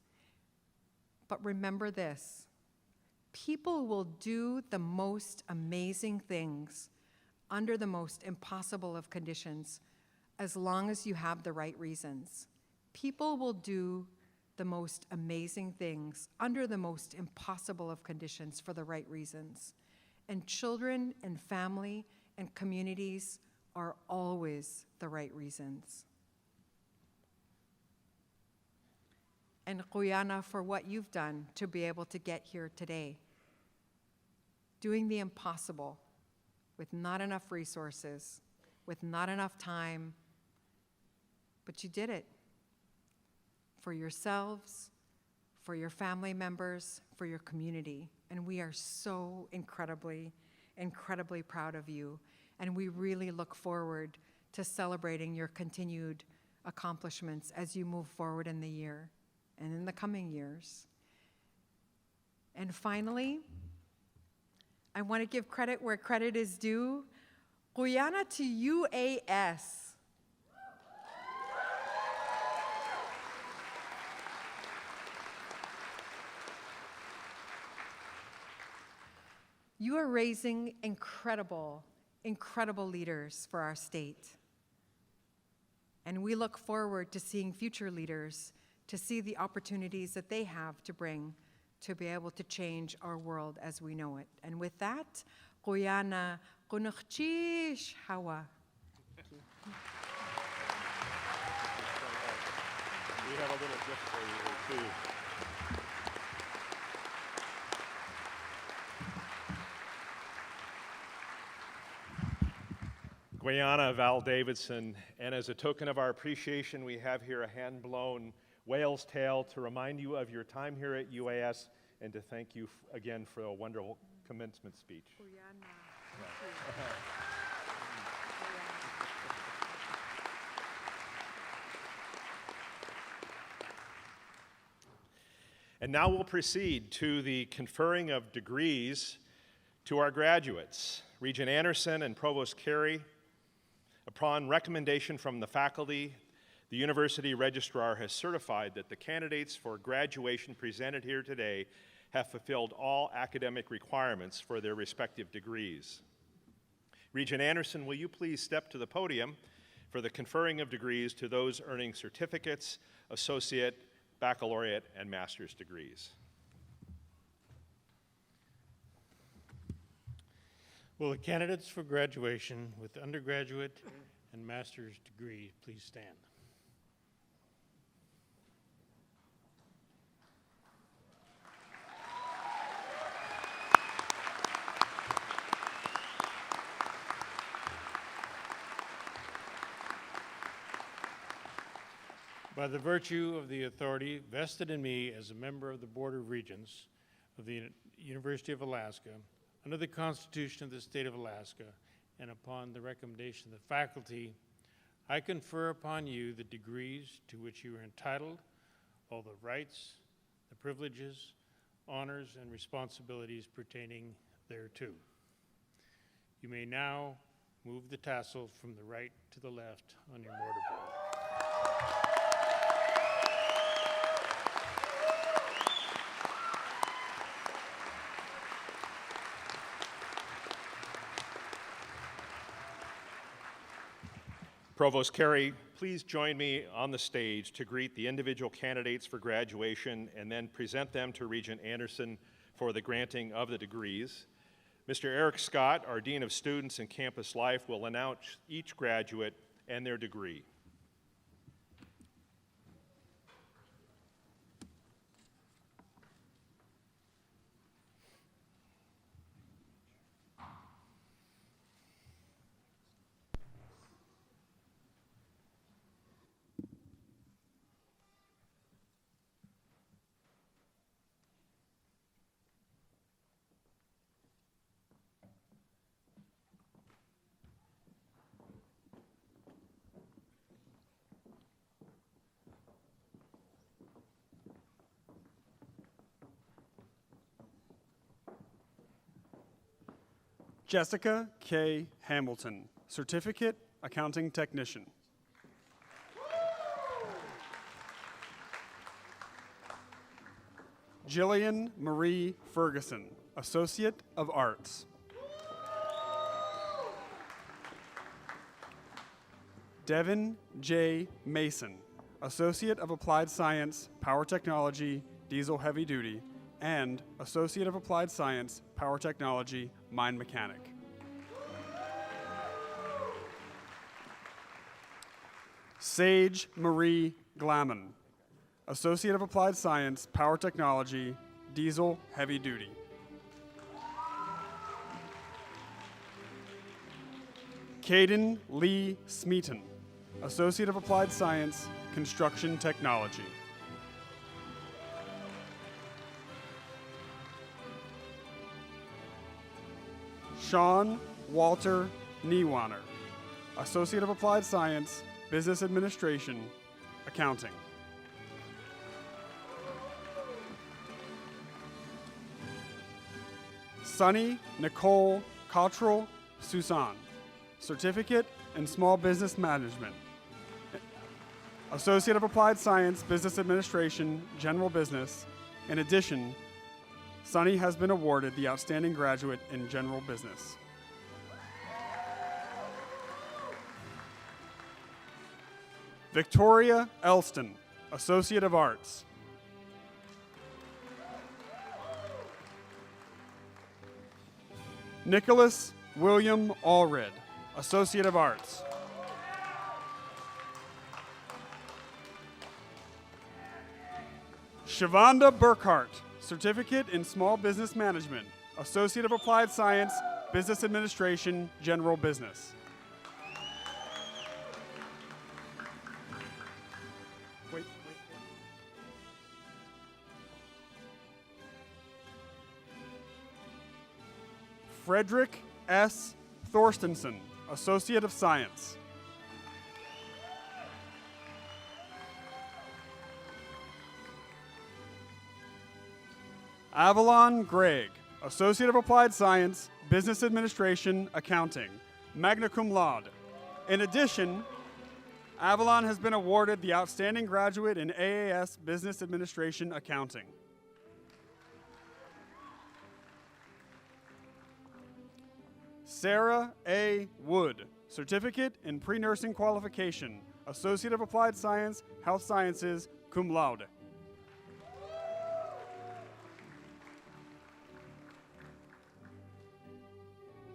But remember this, people will do the most amazing things under the most impossible of conditions as long as you have the right reasons. People will do the most amazing things under the most impossible of conditions for the right reasons. And children and family and communities are always the right reasons. And Kwáan, for what you've done to be able to get here today, doing the impossible with not enough resources, with not enough time, but you did it for yourselves, for your family members, for your community. And we are so incredibly, incredibly proud of you. And we really look forward to celebrating your continued accomplishments as you move forward in the year and in the coming years. And finally, I want to give credit where credit is due. Kwáan to UAS. You are raising incredible, incredible leaders for our state. And we look forward to seeing future leaders, to see the opportunities that they have to bring to be able to change our world as we know it. And with that, Kwáan Kunukchish Hawa. We have a little gift for you here, too. Kwáan Val Davidson, and as a token of our appreciation, we have here a hand-blown whale's tail to remind you of your time here at UAS and to thank you again for a wonderful commencement speech. And now we'll proceed to the conferring of degrees to our graduates. Regent Anderson and Provost Carey, upon recommendation from the faculty, the University Registrar has certified that the candidates for graduation presented here today have fulfilled all academic requirements for their respective degrees. Regent Anderson, will you please step to the podium for the conferring of degrees to those earning certificates, associate, baccalaureate, and master's degrees. Will the candidates for graduation with undergraduate and master's degree please stand? By the virtue of the authority vested in me as a member of the Board of Regents of the University of Alaska, under the Constitution of the State of Alaska, and upon the recommendation of the faculty, I confer upon you the degrees to which you are entitled, all the rights, the privileges, honors, and responsibilities pertaining thereto. You may now move the tassel from the right to the left on your mortarboard. Provost Carey, please join me on the stage to greet the individual candidates for graduation and then present them to Regent Anderson for the granting of the degrees. Mr. Eric Scott, our Dean of Students and Campus Life, will announce each graduate and their degree. Jessica K. Hamilton, Certificate, Accounting Technician. Jillian Marie Ferguson, Associate of Arts. Devin J. Mason, Associate of Applied Science, Power Technology, Diesel Heavy Duty, and Associate of Applied Science, Power Technology, Mine Mechanic. Sage Marie Glaman, Associate of Applied Science, Power Technology, Diesel Heavy Duty. Caden Lee Smeaton, Associate of Applied Science, Construction Technology. Sean Walter Niewanner, Associate of Applied Science, Business Administration, Accounting. Sunny Nicole Cottrell Susan, Certificate in Small Business Management. Associate of Applied Science, Business Administration, General Business. In addition, Sunny has been awarded the Outstanding Graduate in General Business. Victoria Elston, Associate of Arts. Nicholas William Allred, Associate of Arts. Shavonda Burkhart, Certificate in Small Business Management, Associate of Applied Science, Business Administration, General Business. Frederick S. Thorstensen, Associate of Science. Avalon Gregg, Associate of Applied Science, Business Administration, Accounting, magna cum laude. In addition, Avalon has been awarded the Outstanding Graduate in AAS Business Administration, Accounting. Sarah A. Wood, Certificate in Pre-Nursing Qualification, Associate of Applied Science, Health Sciences, cum laude.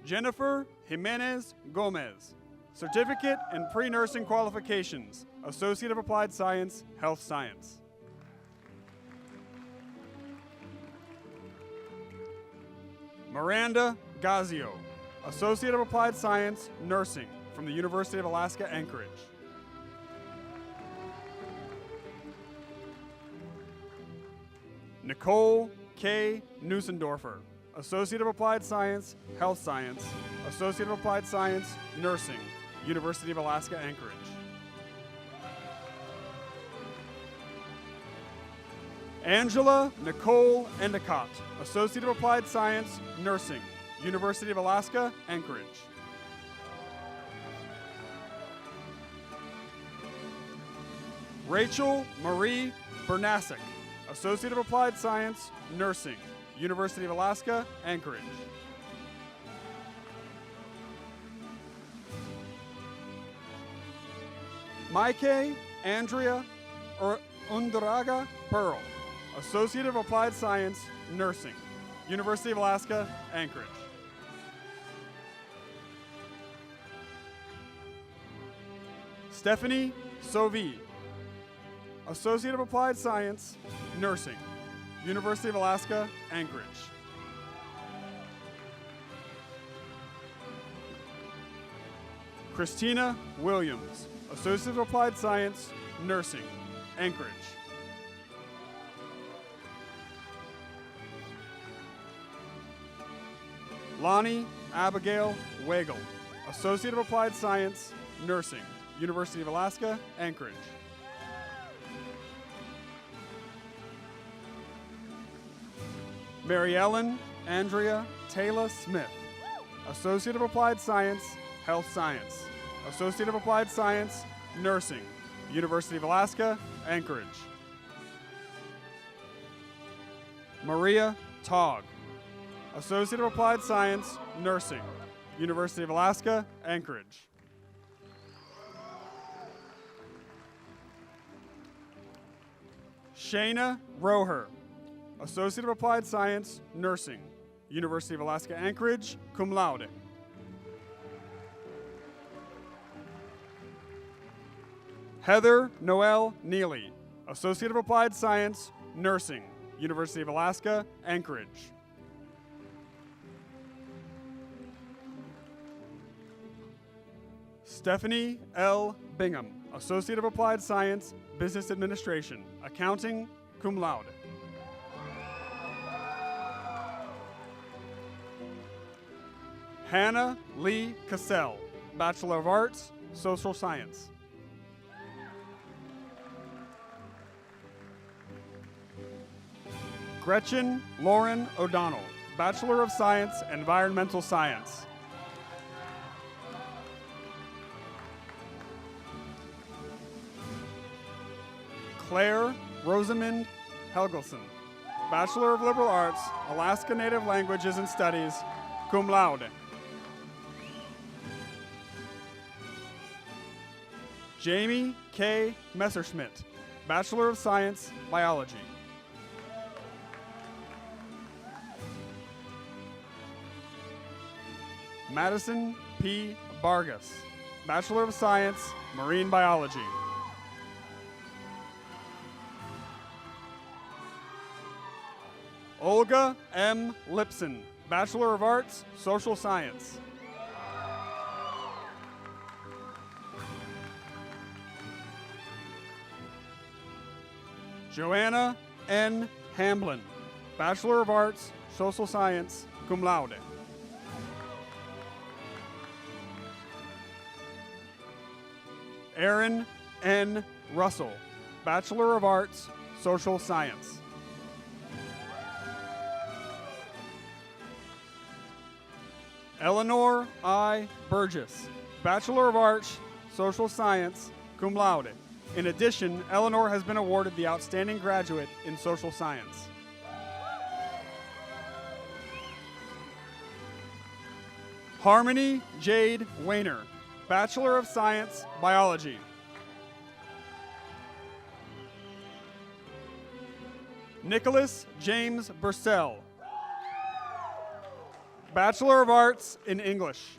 Jennifer Jimenez Gomez, Certificate in Pre-Nursing Qualifications, Associate of Applied Science, Health Science. Miranda Gazio, Associate of Applied Science, Nursing, from the University of Alaska, Anchorage. Nicole K. Nusendorfer, Associate of Applied Science, Health Science, Associate of Applied Science, Nursing, University of Alaska, Anchorage. Angela Nicole Endicott, Associate of Applied Science, Nursing, University of Alaska, Anchorage. Rachel Marie Bernasek, Associate of Applied Science, Nursing, University of Alaska, Anchorage. Maike Andrea Undraga Pearl, Associate of Applied Science, Nursing, University of Alaska, Anchorage. Stephanie Sovi, Associate of Applied Science, Nursing, University of Alaska, Anchorage. Christina Williams, Associate of Applied Science, Nursing, Anchorage. Lonnie Abigail Wagle, Associate of Applied Science, Nursing, University of Alaska, Anchorage. Mary Ellen Andrea Taylor Smith, Associate of Applied Science, Health Science. Associate of Applied Science, Nursing, University of Alaska, Anchorage. Maria Togg, Associate of Applied Science, Nursing, University of Alaska, Anchorage. Shayna Roher, Associate of Applied Science, Nursing, University of Alaska, Anchorage, cum laude. Heather Noel Neely, Associate of Applied Science, Nursing, University of Alaska, Anchorage. Stephanie L. Bingham, Associate of Applied Science, Business Administration, Accounting, cum laude. Hannah Lee Cassell, Bachelor of Arts, Social Science. Gretchen Lauren O'Donnell, Bachelor of Science, Environmental Science. Claire Rosamond Helgelson, Bachelor of Liberal Arts, Alaska Native Languages and Studies, cum laude. Jamie K. Messerschmidt, Bachelor of Science, Biology. Madison P. Vargas, Bachelor of Science, Marine Biology. Olga M. Lipson, Bachelor of Arts, Social Science. Joanna N. Hamblin, Bachelor of Arts, Social Science, cum laude. Aaron N. Russell, Bachelor of Arts, Social Science. Eleanor I. Burgess, Bachelor of Arts, Social Science, cum laude. In addition, Eleanor has been awarded the Outstanding Graduate in Social Science. Harmony Jade Weiner, Bachelor of Science, Biology. Nicholas James Bursell, Bachelor of Arts in English.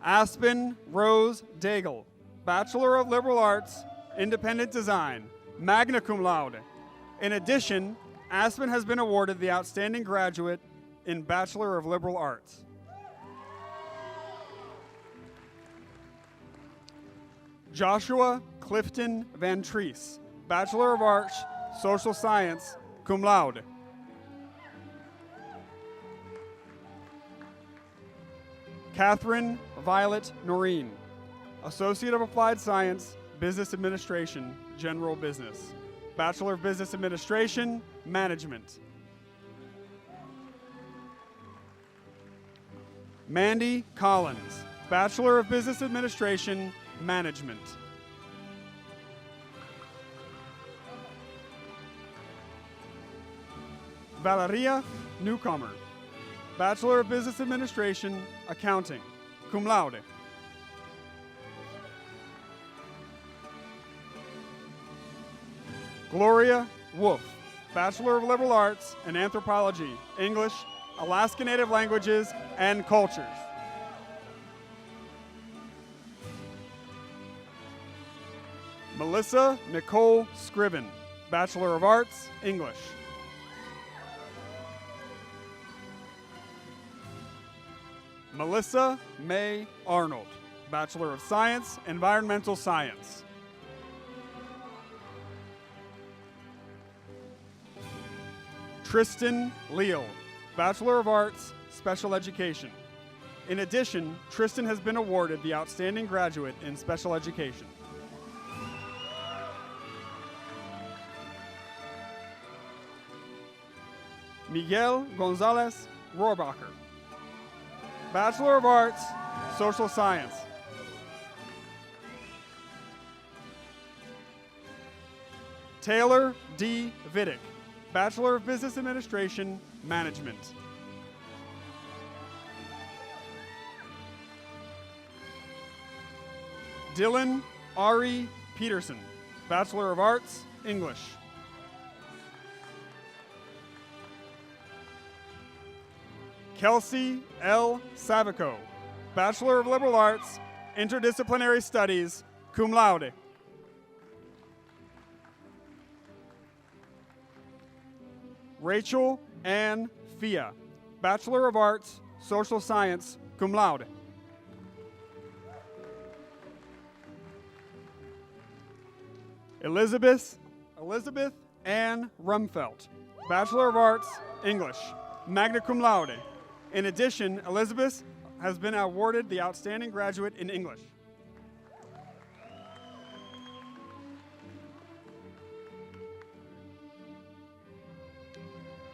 Aspen Rose Daigle, Bachelor of Liberal Arts, Independent Design, magna cum laude. In addition, Aspen has been awarded the Outstanding Graduate in Bachelor of Liberal Arts. Joshua Clifton Van Treese, Bachelor of Arts, Social Science, cum laude. Catherine Violet Noreen, Associate of Applied Science, Business Administration, General Business, Bachelor of Business Administration, Management. Mandy Collins, Bachelor of Business Administration, Management. Valeria Newcomer, Bachelor of Business Administration, Accounting, cum laude. Gloria Wolf, Bachelor of Liberal Arts in Anthropology, English, Alaska Native Languages, and Cultures. Melissa Nicole Scriven, Bachelor of Arts, English. Melissa May Arnold, Bachelor of Science, Environmental Science. Tristan Leal, Bachelor of Arts, Special Education. In addition, Tristan has been awarded the Outstanding Graduate in Special Education. Miguel Gonzalez Rohrbacher. Bachelor of Arts, Social Science. Taylor D. Vidic, Bachelor of Business Administration, Management. Dylan Ari Peterson, Bachelor of Arts, English. Kelsey L. Savico, Bachelor of Liberal Arts, Interdisciplinary Studies, cum laude. Rachel Ann Fia, Bachelor of Arts, Social Science, cum laude. Elizabeth Ann Rumfelt, Bachelor of Arts, English, magna cum laude. In addition, Elizabeth has been awarded the Outstanding Graduate in English.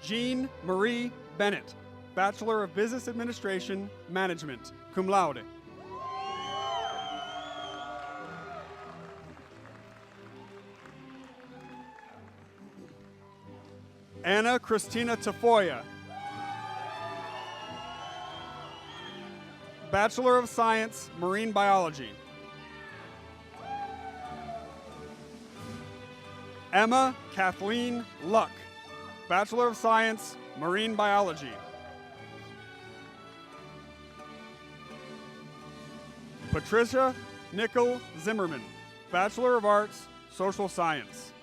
Jean Marie Bennett, Bachelor of Business Administration, Management, cum laude. Anna Christina Tafoya, Bachelor of Science, Marine Biology. Emma Kathleen Luck, Bachelor of Science, Marine Biology. Patricia Nicole Zimmerman, Bachelor of Arts, Social Science.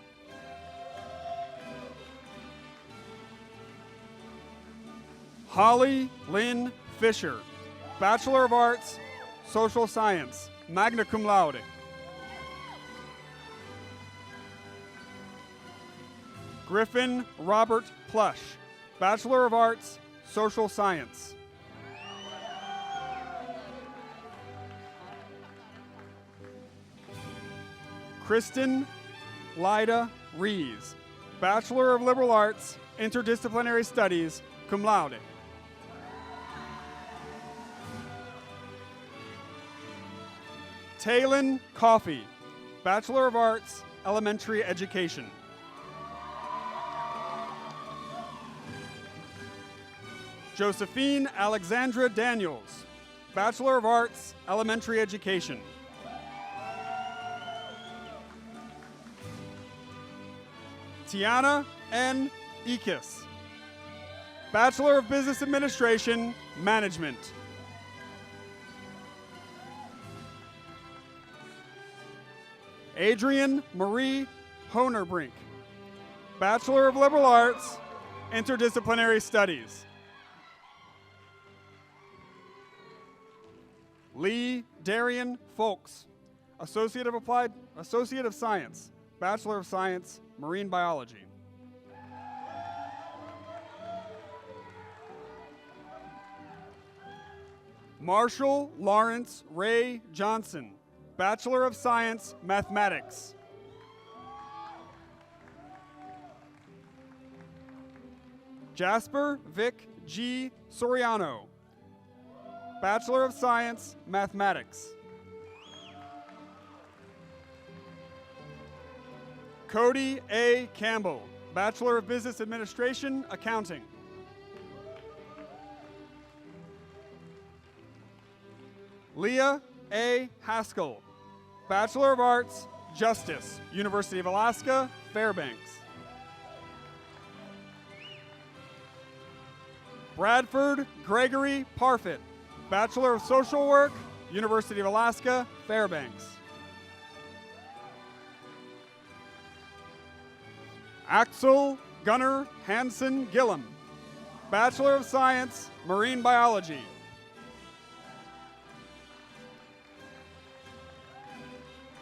Holly Lynn Fischer, Bachelor of Arts, Social Science, magna cum laude. Griffin Robert Plush, Bachelor of Arts, Social Science. Kristen Lyda Rees, Bachelor of Liberal Arts, Interdisciplinary Studies, cum laude. Taylin Coffey, Bachelor of Arts, Elementary Education. Josephine Alexandra Daniels, Bachelor of Arts, Elementary Education. Tiana N. Ikis, Bachelor of Business Administration, Management. Adrian Marie Honerbrink, Bachelor of Liberal Arts, Interdisciplinary Studies. Lee Darian Folks, Associate of Science, Bachelor of Science, Marine Biology. Marshall Lawrence Ray Johnson, Bachelor of Science, Mathematics. Jasper Vic G. Soriano, Bachelor of Science, Mathematics. Cody A. Campbell, Bachelor of Business Administration, Accounting. Leah A. Haskell, Bachelor of Arts, Justice, University of Alaska, Fairbanks. Bradford Gregory Parfit, Bachelor of Social Work, University of Alaska, Fairbanks. Axel Gunnar Hansen Gillum, Bachelor of Science, Marine Biology.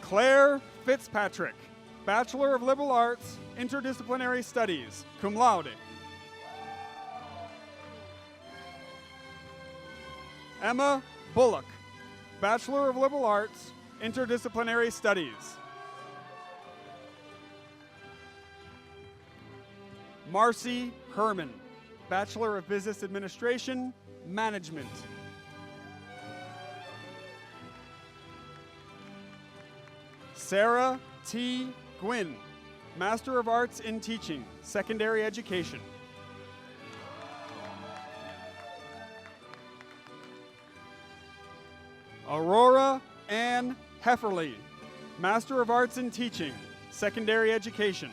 Claire Fitzpatrick, Bachelor of Liberal Arts, Interdisciplinary Studies, cum laude. Emma Bullock, Bachelor of Liberal Arts, Interdisciplinary Studies. Marcy Herman, Bachelor of Business Administration, Management. Sarah T. Gwynn, Master of Arts in Teaching, Secondary Education. Aurora Ann Hefferly, Master of Arts in Teaching, Secondary Education.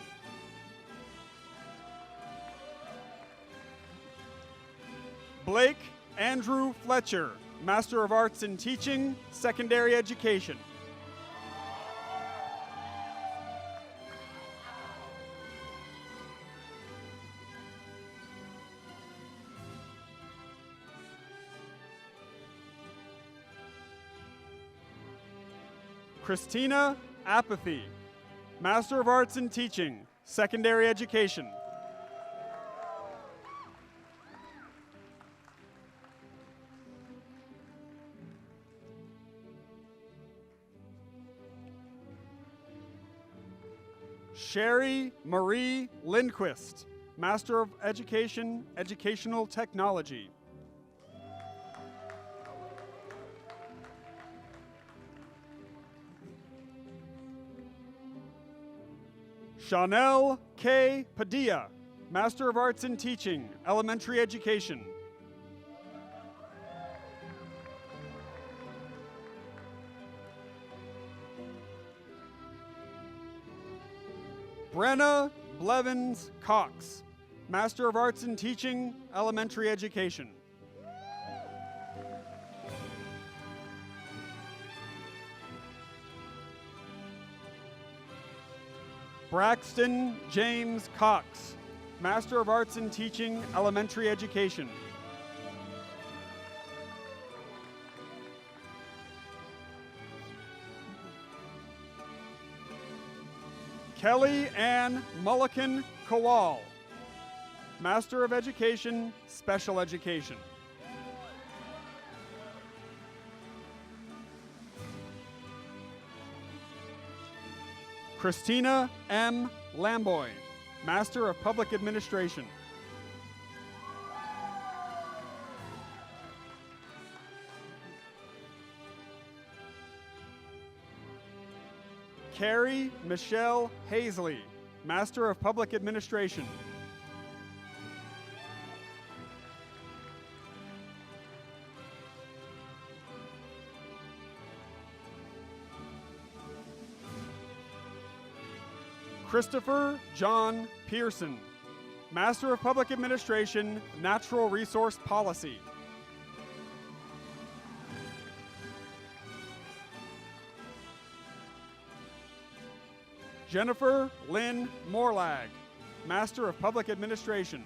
Blake Andrew Fletcher, Master of Arts in Teaching, Secondary Education. Christina Apathy, Master of Arts in Teaching, Secondary Education. Sherry Marie Lindquist, Master of Education, Educational Technology. Chanel K. Padilla, Master of Arts in Teaching, Elementary Education. Brenna Blevins Cox, Master of Arts in Teaching, Elementary Education. Braxton James Cox, Master of Arts in Teaching, Elementary Education. Kelly Ann Mulliken Kowal, Master of Education, Special Education. Christina M. Lamboy, Master of Public Administration. Carrie Michelle Hazley, Master of Public Administration. Christopher John Pearson, Master of Public Administration, Natural Resource Policy. Jennifer Lynn Morlag, Master of Public Administration.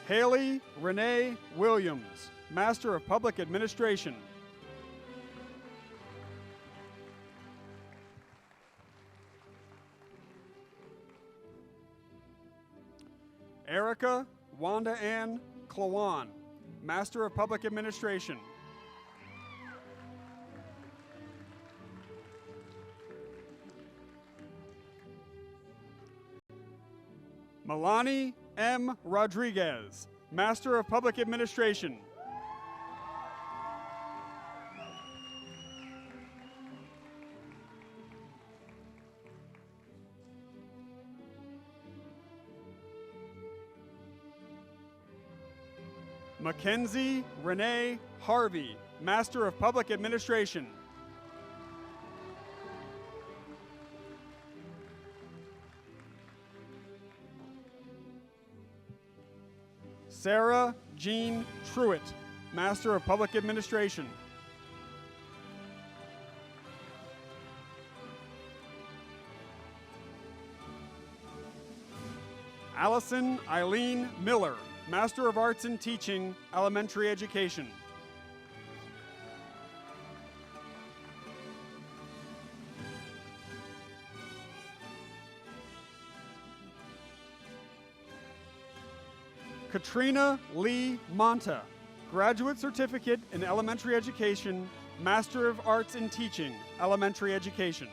Haley Renee Williams, Master of Public Administration. Erica Wanda Ann Kwáan, Master of Public Administration. Milani M. Rodriguez, Master of Public Administration. Mackenzie Renee Harvey, Master of Public Administration. Sarah Jean Truitt, Master of Public Administration. Alison Eileen Miller, Master of Arts in Teaching, Elementary Education. Katrina Lee Monta, Graduate Certificate in Elementary Education, Master of Arts in Teaching, Elementary Education.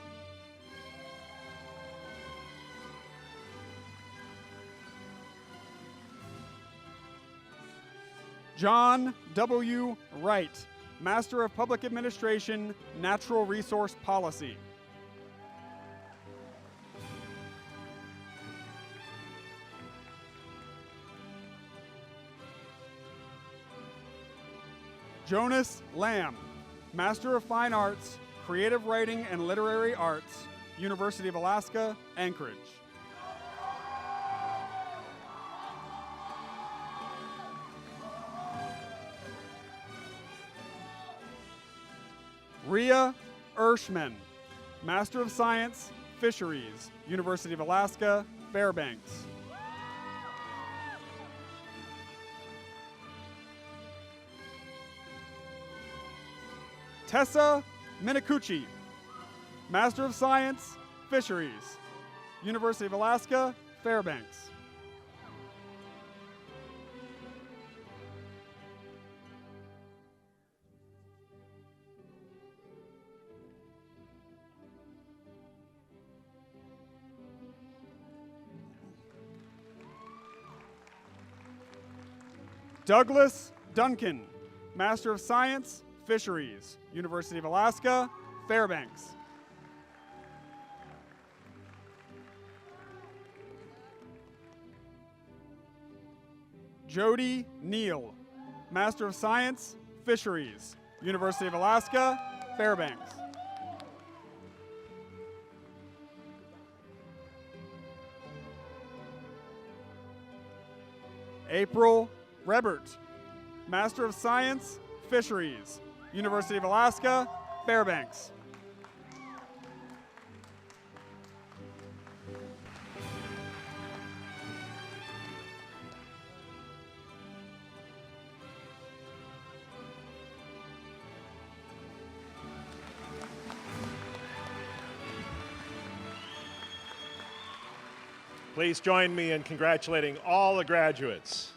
John W. Wright, Master of Public Administration, Natural Resource Policy. Jonas Lamb, Master of Fine Arts, Creative Writing and Literary Arts, University of Alaska, Anchorage. Rhea Ershman, Master of Science, Fisheries, University of Alaska, Fairbanks. Tessa Minakuchi, Master of Science, Fisheries, University of Alaska, Fairbanks. Douglas Duncan, Master of Science, Fisheries, University of Alaska, Fairbanks. Jody Neal, Master of Science, Fisheries, University of Alaska, Fairbanks. April Rebert, Master of Science, Fisheries, University of Alaska, Fairbanks. Please join me in congratulating all the graduates.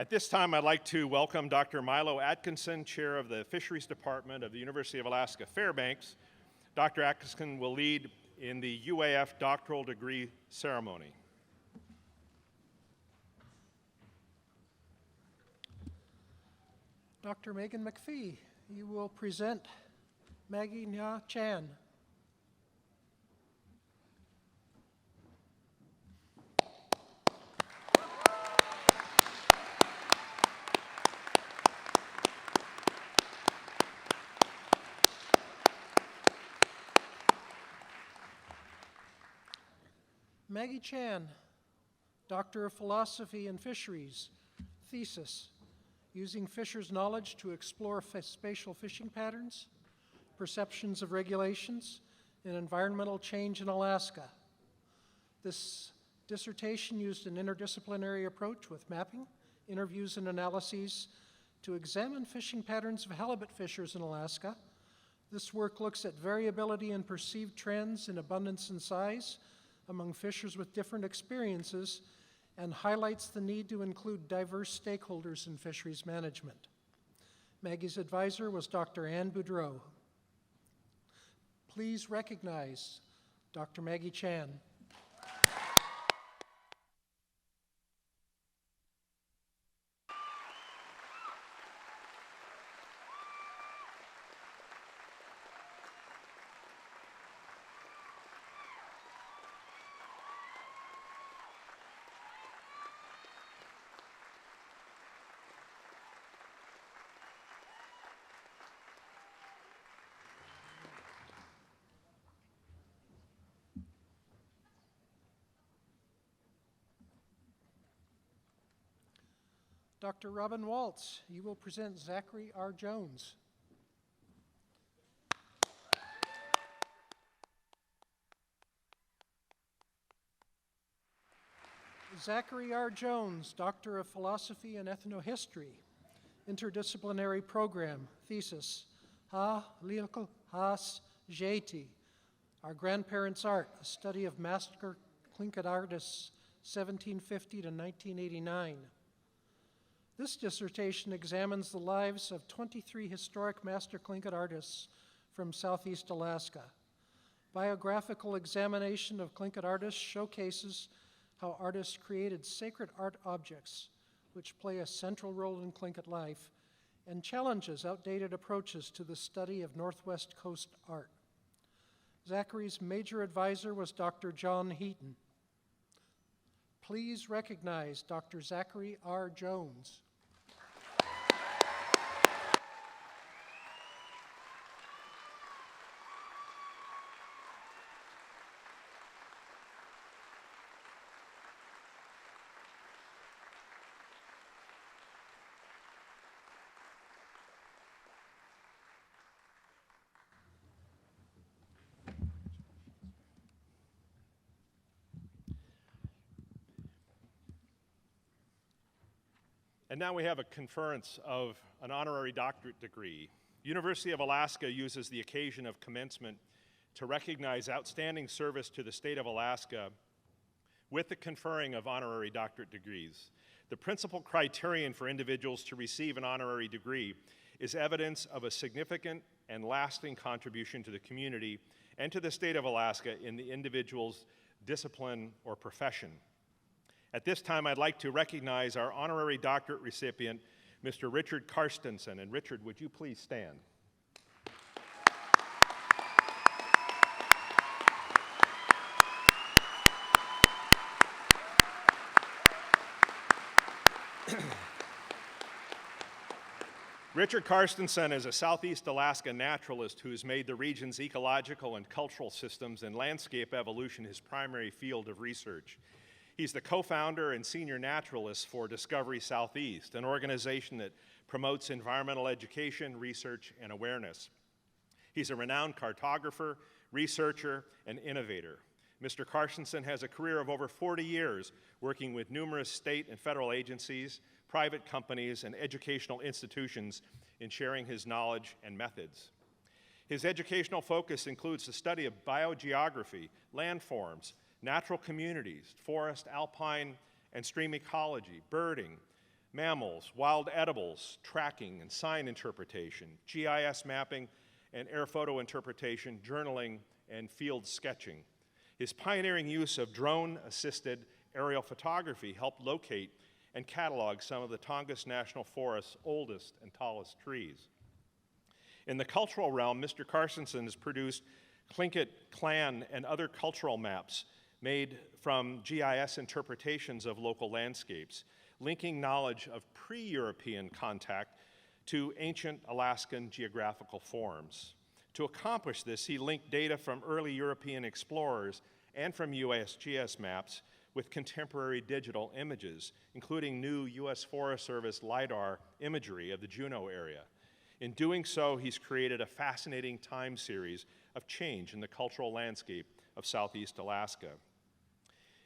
At this time, I'd like to welcome Dr. Milo Atkinson, Chair of the Fisheries Department of the University of Alaska Fairbanks. Dr. Atkinson will lead in the UAF doctoral degree ceremony. Dr. Megan McPhee, you will present Maggie Nya Chan. Maggie Chan, Doctor of Philosophy in Fisheries, thesis, using Fisher's knowledge to explore spatial fishing patterns, perceptions of regulations, and environmental change in Alaska. This dissertation used an interdisciplinary approach with mapping, interviews, and analyses to examine fishing patterns of halibut fishers in Alaska. This work looks at variability in perceived trends in abundance and size among fishers with different experiences and highlights the need to include diverse stakeholders in fisheries management. Maggie's advisor was Dr. Ann Boudreau. Please recognize Dr. Maggie Chan. Dr. Robin Waltz, you will present Zachary R. Jones. Zachary R. Jones, Doctor of Philosophy and Ethnohistory, Interdisciplinary Program, Thesis, Áak'w, Our Grandparents' Art, a Study of Master Tlingit Artists, 1750 to 1989. This dissertation examines the lives of 23 historic Master Tlingit artists from Southeast Alaska. Biographical examination of Tlingit artists showcases how artists created sacred art objects which play a central role in Tlingit life and challenges outdated approaches to the study of Northwest Coast art. Zachary's major advisor was Dr. John Heaton. Please recognize Dr. Zachary R. Jones. And now we have a conference of an honorary doctorate degree. University of Alaska uses the occasion of commencement to recognize outstanding service to the state of Alaska with the conferring of honorary doctorate degrees. The principal criterion for individuals to receive an honorary degree is evidence of a significant and lasting contribution to the community and to the state of Alaska in the individual's discipline or profession. At this time, I'd like to recognize our honorary doctorate recipient, Mr. Richard Carstensen. And Richard, would you please stand? Richard Carstensen is a Southeast Alaska naturalist who has made the region's ecological and cultural systems and landscape evolution his primary field of research. He's the co-founder and senior naturalist for Discovery Southeast, an organization that promotes environmental education, research, and awareness. He's a renowned cartographer, researcher, and innovator. Mr. Carstensen has a career of over 40 years working with numerous state and federal agencies, private companies, and educational institutions in sharing his knowledge and methods. His educational focus includes the study of biogeography, landforms, natural communities, forest, alpine, and stream ecology, birding, mammals, wild edibles, tracking and sign interpretation, GIS mapping and air photo interpretation, journaling, and field sketching. His pioneering use of drone-assisted aerial photography helped locate and catalog some of the Tongass National Forest's oldest and tallest trees. In the cultural realm, Mr. Carstensen has produced Tlingit clan and other cultural maps made from GIS interpretations of local landscapes, linking knowledge of pre-European contact to ancient Alaskan geographical forms. To accomplish this, he linked data from early European explorers and from USGS maps with contemporary digital images, including new U.S. Forest Service LiDAR imagery of the Juneau area. In doing so, he's created a fascinating time series of change in the cultural landscape of Southeast Alaska.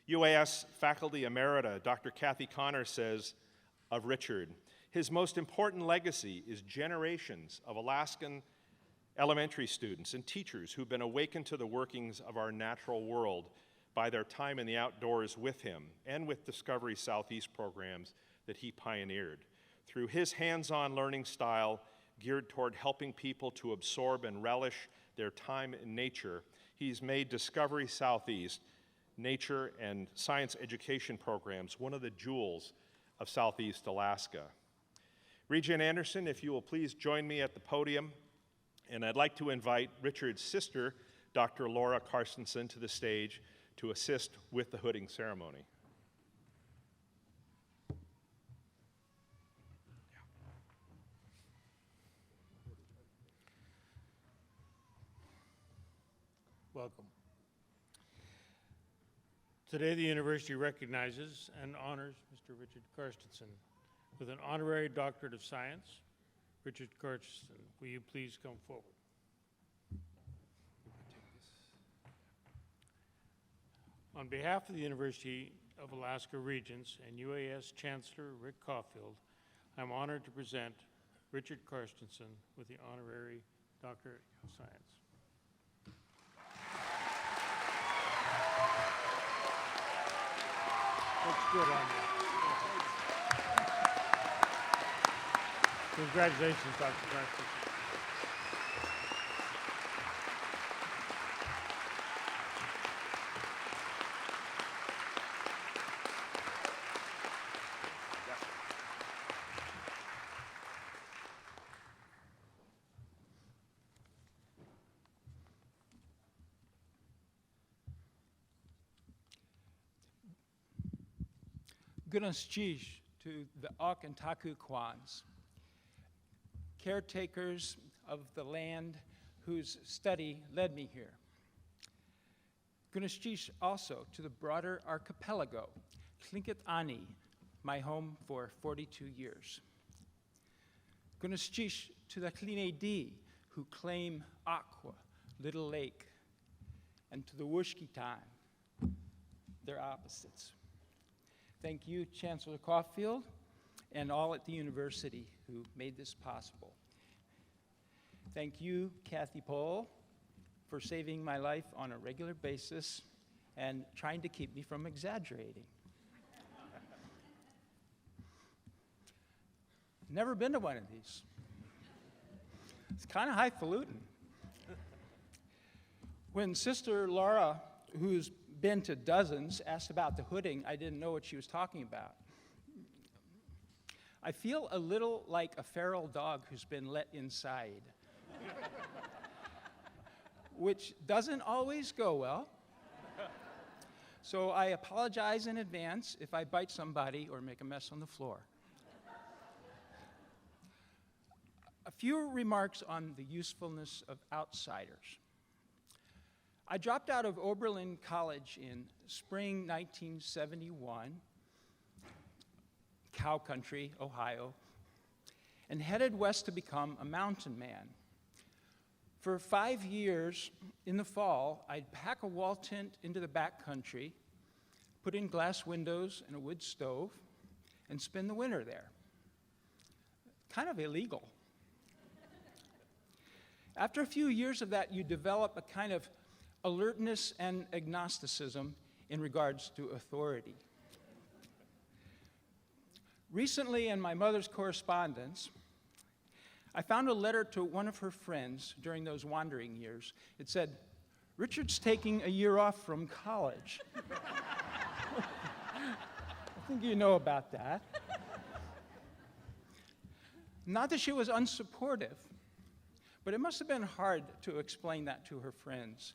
UAS faculty emerita Dr. Kathy Connor says of Richard, his most important legacy is generations of Alaskan elementary students and teachers who've been awakened to the workings of our natural world by their time in the outdoors with him and with Discovery Southeast programs that he pioneered. Through his hands-on learning style geared toward helping people to absorb and relish their time in nature, he's made Discovery Southeast nature and science education programs one of the jewels of Southeast Alaska. Regent Anderson, if you will please join me at the podium, and I'd like to invite Richard's sister, Dr. Laura Carstensen, to the stage to assist with the hooding ceremony. Welcome. Today, the university recognizes and honors Mr. Richard Carstensen with an Honorary Doctorate of Science, Richard Carstensen. Will you please come forward? On behalf of the University of Alaska Regents and UAS Chancellor Rick Caulfield, I'm honored to present Richard Carstensen with the Honorary Doctorate of Science. Looks good on you. Congratulations, Dr. Carstensen. Woosh.ji.een to the Áak'w and Kwáans, caretakers of the land whose study led me here. Woosh.ji.een also to the broader archipelago, Tlingit, my home for 42 years. Woosh.ji.een to the Tlingit who claim Áak'w, Little Lake, and to the Woosh.ji.een, their opposites. Thank you, Chancellor Caulfield, and all at the university who made this possible. Thank you, Kathy Pohl, for saving my life on a regular basis and trying to keep me from exaggerating. Never been to one of these. It's kind of highfalutin. When Sister Laura, who's been to dozens, asked about the hooding, I didn't know what she was talking about. I feel a little like a feral dog who's been let inside, which doesn't always go well. So I apologize in advance if I bite somebody or make a mess on the floor. A few remarks on the usefulness of outsiders. I dropped out of Oberlin College in spring 1971, cow country, Ohio, and headed west to become a mountain man. For 5 years, in the fall, I'd pack a wall tent into the back country, put in glass windows and a wood stove, and spend the winter there. Kind of illegal. After a few years of that, you develop a kind of alertness and agnosticism in regards to authority. Recently, in my mother's correspondence, I found a letter to one of her friends during those wandering years. It said, "Richard's taking a year off from college." I think you know about that. Not that she was unsupportive, but it must have been hard to explain that to her friends.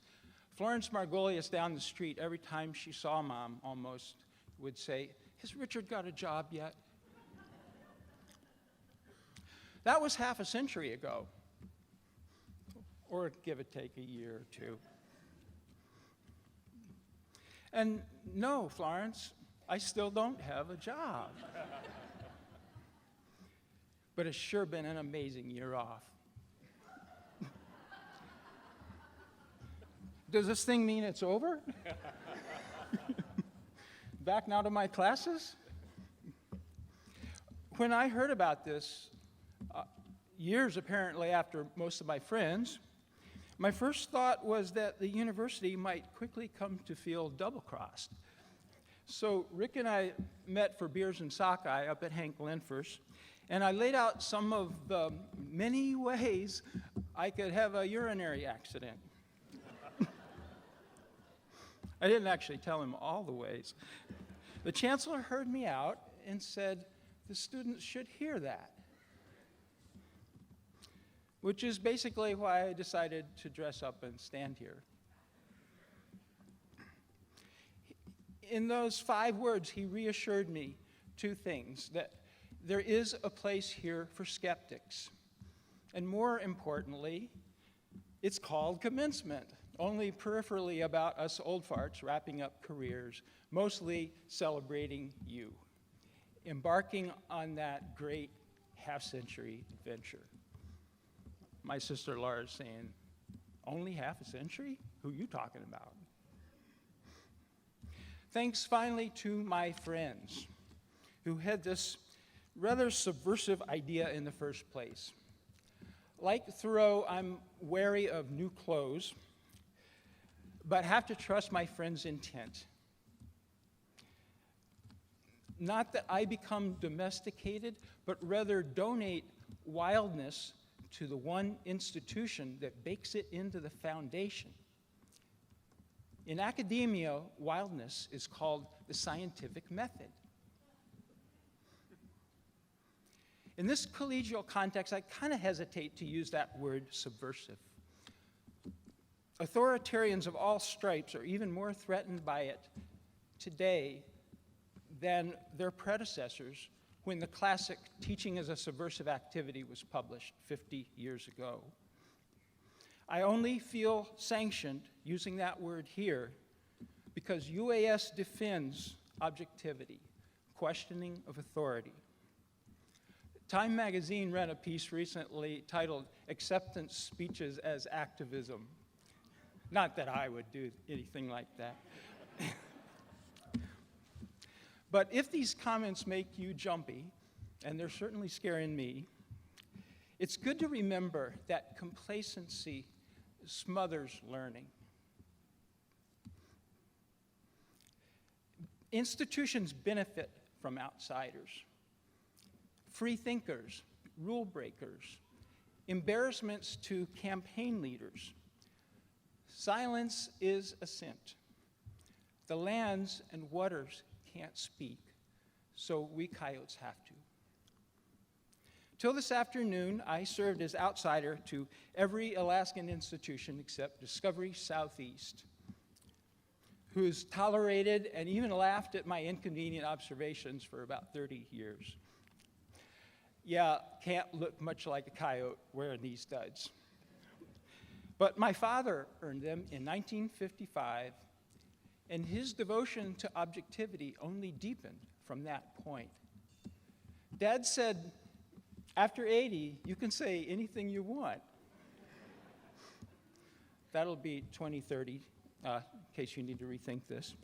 Florence Margolius down the street, every time she saw Mom, almost would say, "Has Richard got a job yet?" That was half a century ago, or give or take a year or two. And no, Florence, I still don't have a job. But it's sure been an amazing year off. Does this thing mean it's over? Back now to my classes? When I heard about this, years apparently after most of my friends, my first thought was that the university might quickly come to feel double-crossed. So Rick and I met for beers and sockeye up at Hank Linfer's, and I laid out some of the many ways I could have a urinary accident. I didn't actually tell him all the ways. The chancellor heard me out and said, the students should hear that, which is basically why I decided to dress up and stand here. In those 5 words, he reassured me 2 things: that there is a place here for skeptics, and more importantly, it's called commencement, only peripherally about us old farts wrapping up careers, mostly celebrating you. embarking on that great half-century adventure. My sister Laura's saying, only half a century? Who are you talking about? Thanks finally to my friends who had this rather subversive idea in the first place. Like Thoreau, I'm wary of new clothes, but have to trust my friend's intent. Not that I become domesticated, but rather donate wildness to the one institution that bakes it into the foundation. In academia, wildness is called the scientific method. In this collegial context, I kind of hesitate to use that word subversive. Authoritarians of all stripes are even more threatened by it today than their predecessors when the classic Teaching as a Subversive Activity was published 50 years ago. I only feel sanctioned using that word here because UAS defends objectivity, questioning of authority. Time magazine ran a piece recently titled Acceptance Speeches as Activism. Not that I would do anything like that. But if these comments make you jumpy, and they're certainly scaring me, it's good to remember that complacency smothers learning. Institutions benefit from outsiders, free thinkers, rule breakers, embarrassments to campaign leaders. Silence is assent. The lands and waters can't speak, so we coyotes have to. Till this afternoon, I served as outsider to every Alaskan institution except Discovery Southeast, who's tolerated and even laughed at my inconvenient observations for about 30 years. Yeah, can't look much like a coyote wearing these studs. But my father earned them in 1955, and his devotion to objectivity only deepened from that point. Dad said, after 80, you can say anything you want. That'll be 2030, in case you need to rethink this.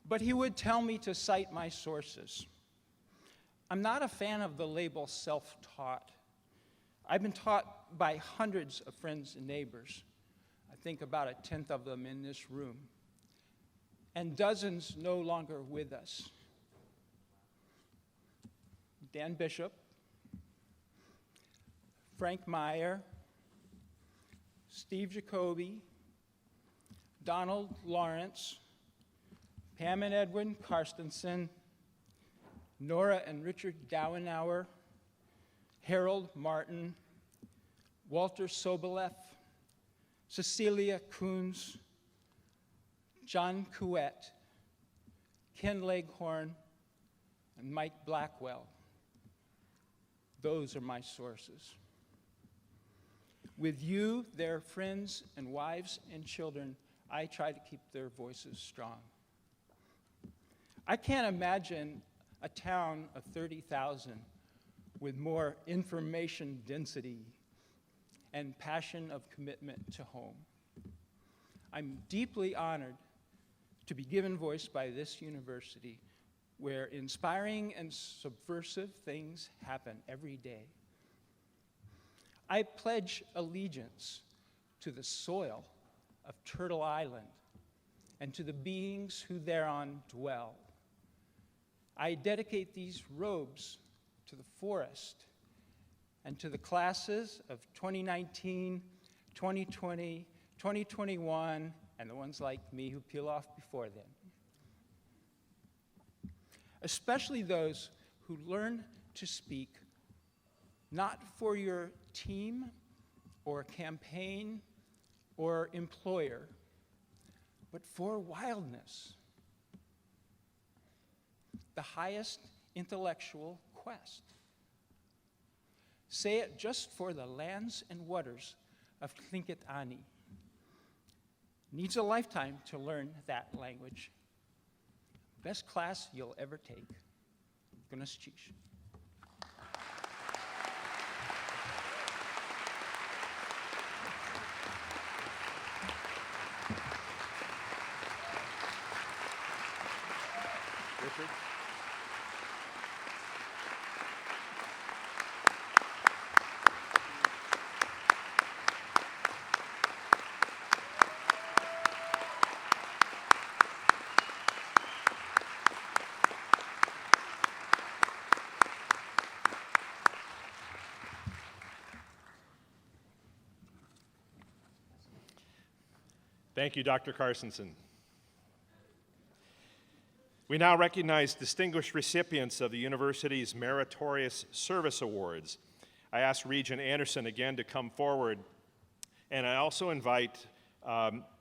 But he would tell me to cite my sources. I'm not a fan of the label self-taught. I've been taught by hundreds of friends and neighbors. I think about 1/10 of them in this room, and dozens no longer with us. Dan Bishop, Frank Meyer, Steve Jacoby, Donald Lawrence, Pam and Edwin Carstensen, Nora and Richard Gowenauer, Harold Martin, Walter Soboleff, Cecilia Coons, John Couette, Ken Leghorn, and Mike Blackwell. Those are my sources. With you, their friends and wives and children, I try to keep their voices strong. I can't imagine a town of 30,000 with more information density and passion of commitment to home. I'm deeply honored to be given voice by this university where inspiring and subversive things happen every day. I pledge allegiance to the soil of Turtle Island and to the beings who thereon dwell. I dedicate these robes to the forest and to the classes of 2019, 2020, 2021, and the ones like me who peel off before then. Especially those who learn to speak not for your team or campaign or employer, but for wildness, the highest intellectual quest. Say it just for the lands and waters of Tlingit. Needs a lifetime to learn that language. Best class you'll ever take. Goodness cheese. Richard? Thank you, Dr. Carstensen. We now recognize distinguished recipients of the university's Meritorious Service Awards. I ask Regent Anderson again to come forward, and I also invite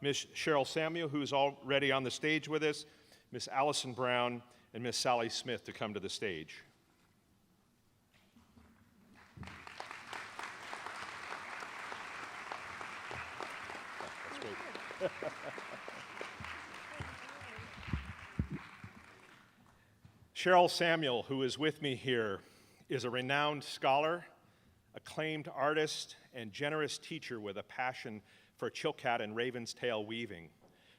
Ms. Cheryl Samuel, who's already on the stage with us, Ms. Alison Browne, and Ms. Sally Smith to come to the stage. Cheryl Samuel, who is with me here, is a renowned scholar, acclaimed artist, and generous teacher with a passion for Chilkat and Raven's Tail weaving.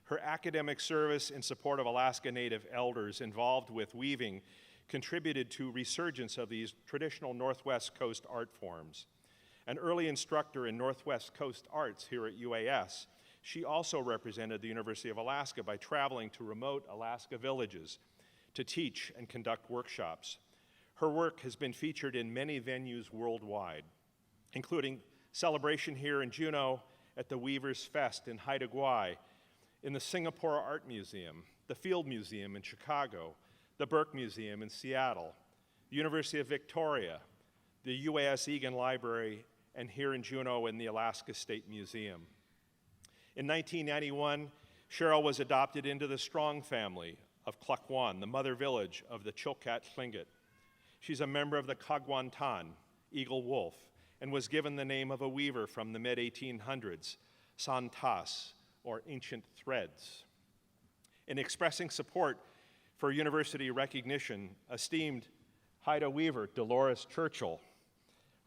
Her academic service in support of Alaska Native elders involved with weaving contributed to resurgence of these traditional Northwest Coast art forms. An early instructor in Northwest Coast arts here at UAS, she also represented the University of Alaska by traveling to remote Alaska villages to teach and conduct workshops. Her work has been featured in many venues worldwide, including Celebration here in Juneau, at the Weavers Fest in Áak'w, in the Singapore Art Museum, the Field Museum in Chicago, the Burke Museum in Seattle, the University of Victoria, the UAS Egan Library, and here in Juneau in the Alaska State Museum. In 1991, Cheryl was adopted into the Strong family of Kwáan, the mother village of the Chilkat Tlingit. She's a member of the Kagwantan, Eagle Wolf, and was given the name of a weaver from the mid-1800s, Santas, or ancient threads. In expressing support for university recognition, esteemed Haida weaver Dolores Churchill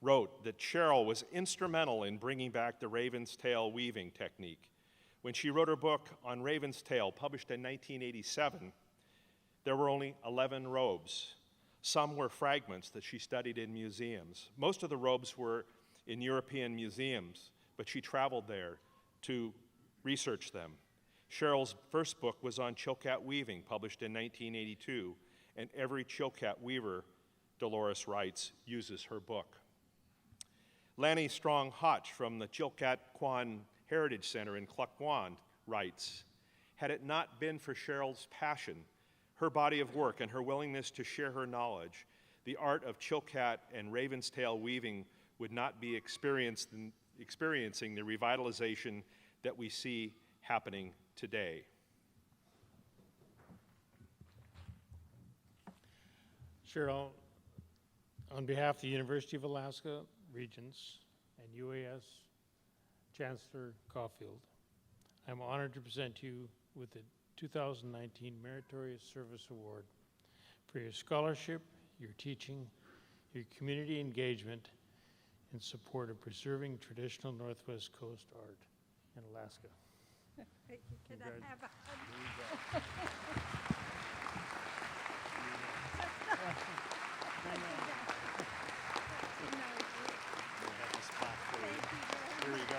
wrote that Cheryl was instrumental in bringing back the Raven's Tail weaving technique. When she wrote her book on Raven's Tail, published in 1987, there were only 11 robes. Some were fragments that she studied in museums. Most of the robes were in European museums, but she traveled there to research them. Cheryl's first book was on Chilkat weaving, published in 1982, and every Chilkat weaver, Dolores writes, uses her book. Lanny Strong Hotch from the Chilkat Kwáan Heritage Center in Kwáan writes, had it not been for Cheryl's passion, her body of work, and her willingness to share her knowledge, the art of Chilkat and Raven's Tail weaving would not be experiencing the revitalization that we see happening today. Cheryl, on behalf of the University of Alaska Regents and UAS Chancellor Caulfield, I'm honored to present you with the 2019 Meritorious Service Award for your scholarship, your teaching, your community engagement in support of preserving traditional Northwest Coast art in Alaska. Can I have a hug? Here you go.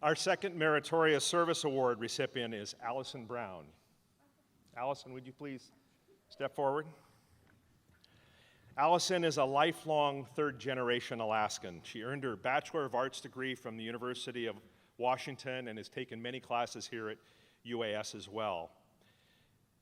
Our second Meritorious Service Award recipient is Alison Browne. Alison, would you please step forward? Alison is a lifelong third-generation Alaskan. She earned her Bachelor of Arts degree from the University of Washington and has taken many classes here at UAS as well.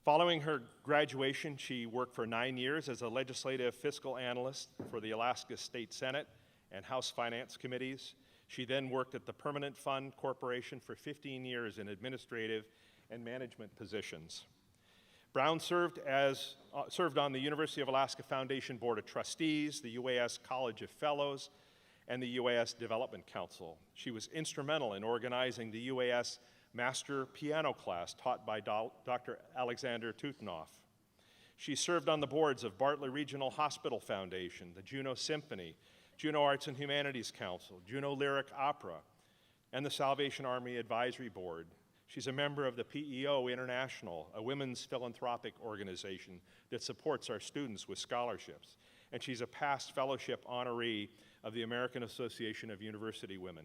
Following her graduation, she worked for 9 years as a legislative fiscal analyst for the Alaska State Senate and House Finance Committees. She then worked at the Permanent Fund Corporation for 15 years in administrative and management positions. Browne served on the University of Alaska Foundation Board of Trustees, the UAS College of Fellows, and the UAS Development Council. She was instrumental in organizing the UAS Master Piano class taught by Dr. Alexander Tutnoff. She served on the boards of Bartlett Regional Hospital Foundation, the Juneau Symphony, Juneau Arts and Humanities Council, Juneau Lyric Opera, and the Salvation Army Advisory Board. She's a member of the PEO International, a women's philanthropic organization that supports our students with scholarships. And she's a past fellowship honoree of the American Association of University Women.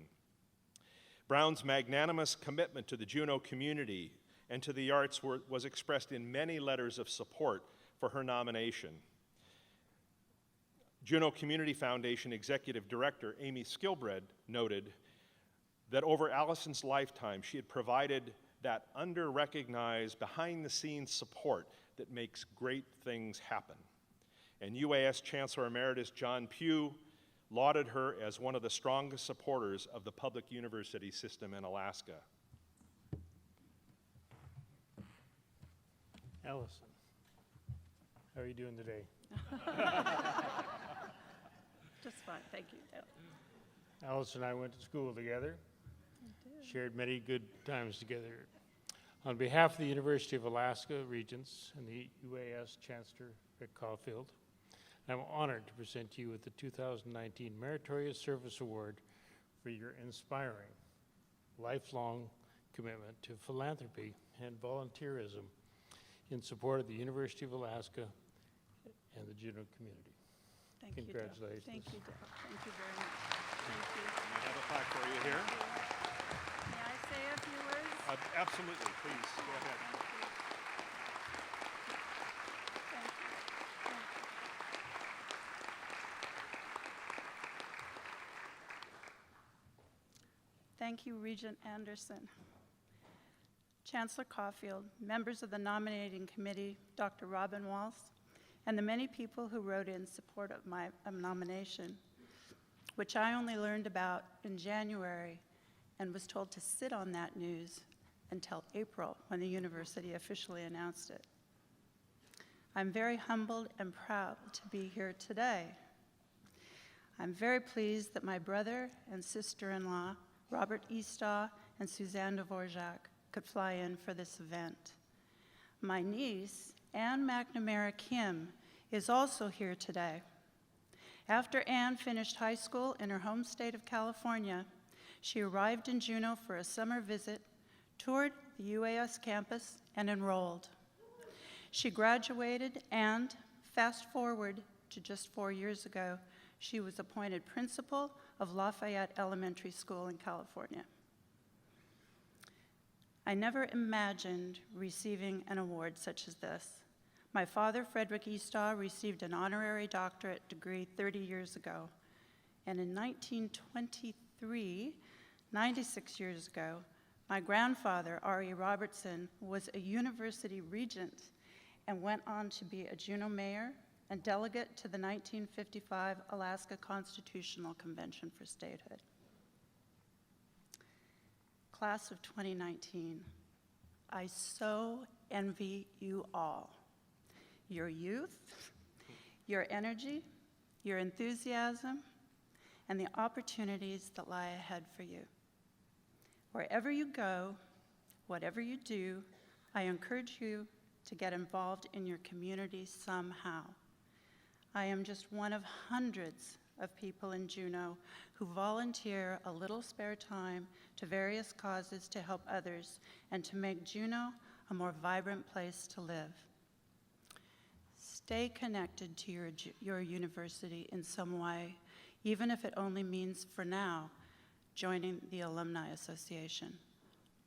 Browne's magnanimous commitment to the Juneau community and to the arts was expressed in many letters of support for her nomination. Juneau Community Foundation Executive Director Amy Skilbred noted that over Alison's lifetime, she had provided that under-recognized, behind-the-scenes support that makes great things happen. And UAS Chancellor Emeritus John Pugh lauded her as one of the strongest supporters of the public university system in Alaska. Alison, how are you doing today? Just fine, thank you. Alyssa and I went to school together, shared many good times together. On behalf of the University of Alaska Regents and the UAS Chancellor Caulfield, I'm honored to present you with the 2019 Meritorious Service Award for your inspiring, lifelong commitment to philanthropy and volunteerism in support of the University of Alaska and the Juneau community. Thank you, Dale. Congratulations. Thank you, Dale. Thank you very much. Thank you. I have a plaque for you here. May I say a few words? Absolutely, please, go ahead. Thank you. Thank you. Thank you, Regent Anderson. Chancellor Caulfield, members of the nominating committee, Dr. Robin Walsh, and the many people who wrote in support of my nomination, which I only learned about in January and was told to sit on that news until April when the university officially announced it. I'm very humbled and proud to be here today. I'm very pleased that my brother and sister-in-law, Robert Eastaugh and Suzanne Dvorak, could fly in for this event. My niece, Anne McNamara Kim, is also here today. After Anne finished high school in her home state of California, she arrived in Juneau for a summer visit, toured the UAS campus, and enrolled. She graduated and, fast forward to just 4 years ago, she was appointed principal of Lafayette Elementary School in California. I never imagined receiving an award such as this. My father, Frederick Eastaugh, received an honorary doctorate degree 30 years ago. And in 1923, 96 years ago, my grandfather, R.E. Robertson, was a university regent and went on to be a Juneau mayor and delegate to the 1955 Alaska Constitutional Convention for Statehood. Class of 2019, I so envy you all. Your youth, your energy, your enthusiasm, and the opportunities that lie ahead for you. Wherever you go, whatever you do, I encourage you to get involved in your community somehow. I am just one of hundreds of people in Juneau who volunteer a little spare time to various causes to help others and to make Juneau a more vibrant place to live. Stay connected to your university in some way, even if it only means, for now, joining the Alumni Association.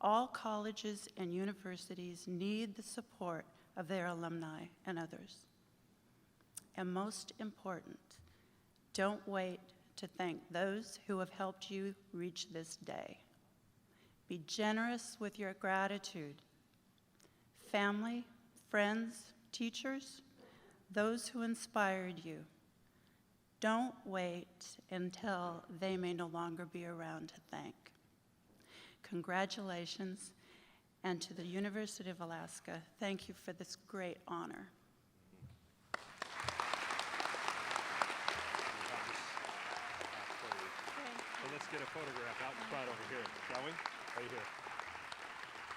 All colleges and universities need the support of their alumni and others. And most important, don't wait to thank those who have helped you reach this day. Be generous with your gratitude. Family, friends, teachers, those who inspired you. Don't wait until they may no longer be around to thank. Congratulations, and to the University of Alaska, thank you for this great honor. So let's get a photograph out in front over here, shall we? Right here.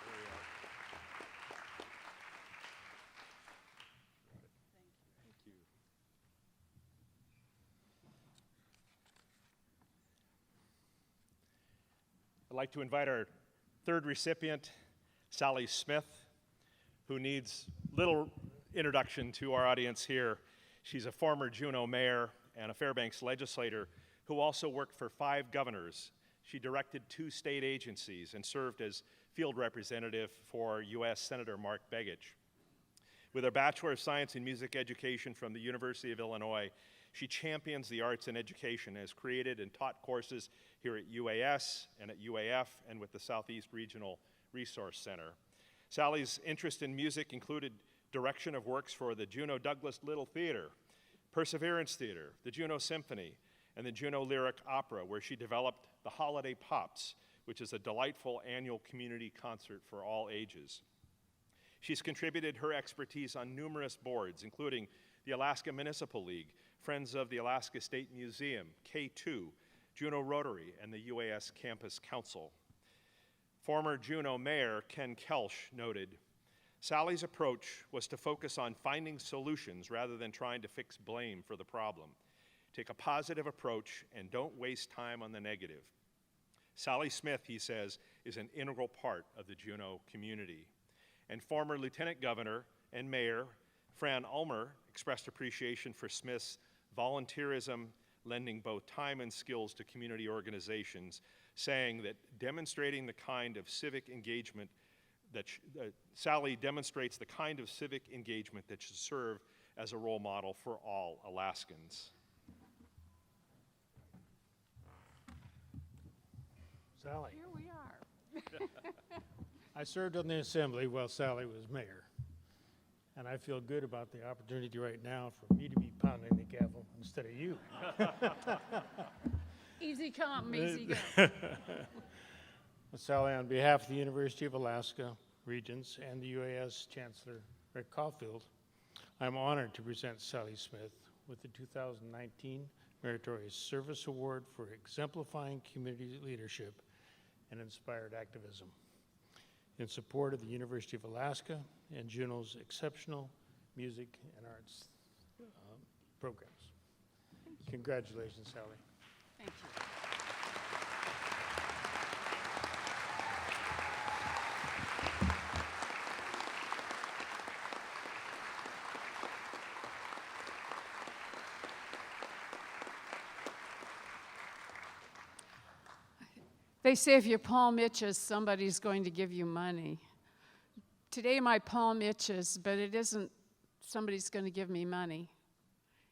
There we are. Thank you. I'd like to invite our third recipient, Sally Smith, who needs little introduction to our audience here. She's a former Juneau mayor and a Fairbanks legislator who also worked for 5 governors. She directed 2 state agencies and served as field representative for U.S. Senator Mark Begich. With a Bachelor of Science in Music Education from the University of Illinois, she champions the arts in education, has created and taught courses here at UAS and at UAF and with the Southeast Regional Resource Center. Sally's interest in music included direction of works for the Juneau Douglas Little Theater, Perseverance Theater, the Juneau Symphony, and the Juneau Lyric Opera, where she developed the Holiday Pops, which is a delightful annual community concert for all ages. She's contributed her expertise on numerous boards, including the Alaska Municipal League, Friends of the Alaska State Museum, K2, Juneau Rotary, and the UAS Campus Council. Former Juneau Mayor Ken Kelsch noted, Sally's approach was to focus on finding solutions rather than trying to fix blame for the problem. Take a positive approach and don't waste time on the negative. Sally Smith, he says, is an integral part of the Juneau community. And former Lieutenant Governor and Mayor Fran Ulmer expressed appreciation for Smith's volunteerism, lending both time and skills to community organizations, saying that demonstrating the kind of civic engagement that Sally demonstrates the kind of civic engagement that should serve as a role model for all Alaskans. Sally. Here we are. I served on the assembly while Sally was mayor, and I feel good about the opportunity right now for me to be pounding the gavel instead of you. Easy come, easy go. Sally, on behalf of the University of Alaska Regents and the UAS Chancellor Caulfield, I'm honored to present Sally Smith with the 2019 Meritorious Service Award for exemplifying community leadership and inspired activism in support of the University of Alaska and Juneau's exceptional music and arts programs. Congratulations, Sally. Thank you. They say if your palm itches, somebody's going to give you money. Today my palm itches, but it isn't somebody's going to give me money.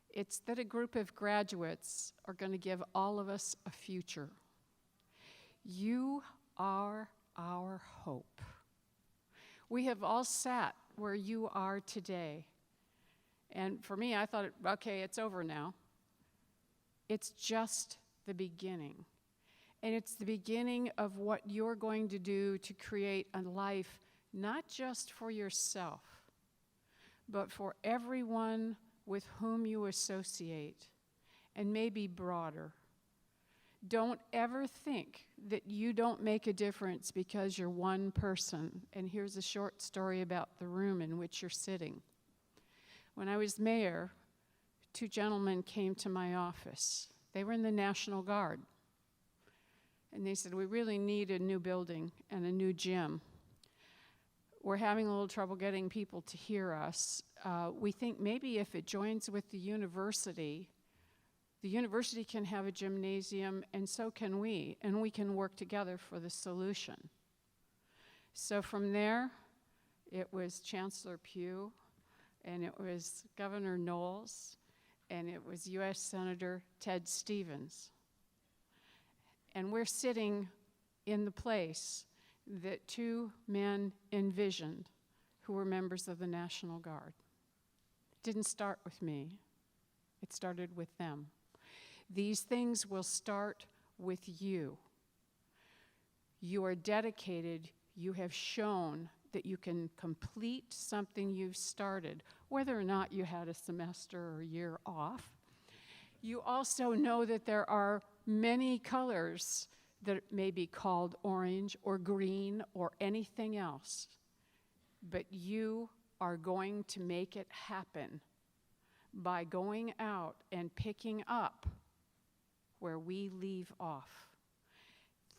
It's that a group of graduates are going to give all of us a future. You are our hope. We have all sat where you are today. And for me, I thought, okay, it's over now. It's just the beginning. And it's the beginning of what you're going to do to create a life not just for yourself, but for everyone with whom you associate, and maybe broader. Don't ever think that you don't make a difference because you're one person. And here's a short story about the room in which you're sitting. When I was mayor, 2 gentlemen came to my office. They were in the National Guard. And they said, we really need a new building and a new gym. We're having a little trouble getting people to hear us. We think maybe if it joins with the university can have a gymnasium, and so can we, and we can work together for the solution. So from there, it was Chancellor Pugh, and it was Governor Knowles, and it was U.S. Senator Ted Stevens. And we're sitting in the place that 2 men envisioned, who were members of the National Guard. It didn't start with me. It started with them. These things will start with you. You are dedicated. You have shown that you can complete something you've started, whether or not you had a semester or a year off. You also know that there are many colors that may be called orange or green or anything else, but you are going to make it happen by going out and picking up where we leave off.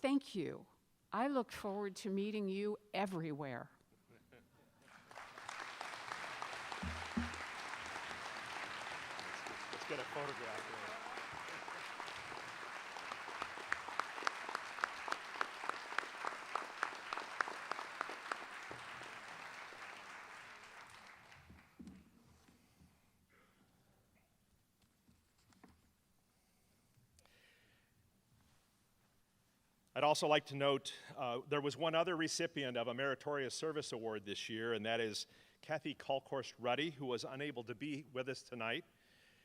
Thank you. I look forward to meeting you everywhere. Let's get a photograph here. I'd also like to note there was one other recipient of a Meritorious Service Award this year, and that is Kathy Kalkhorst-Ruddy, who was unable to be with us tonight.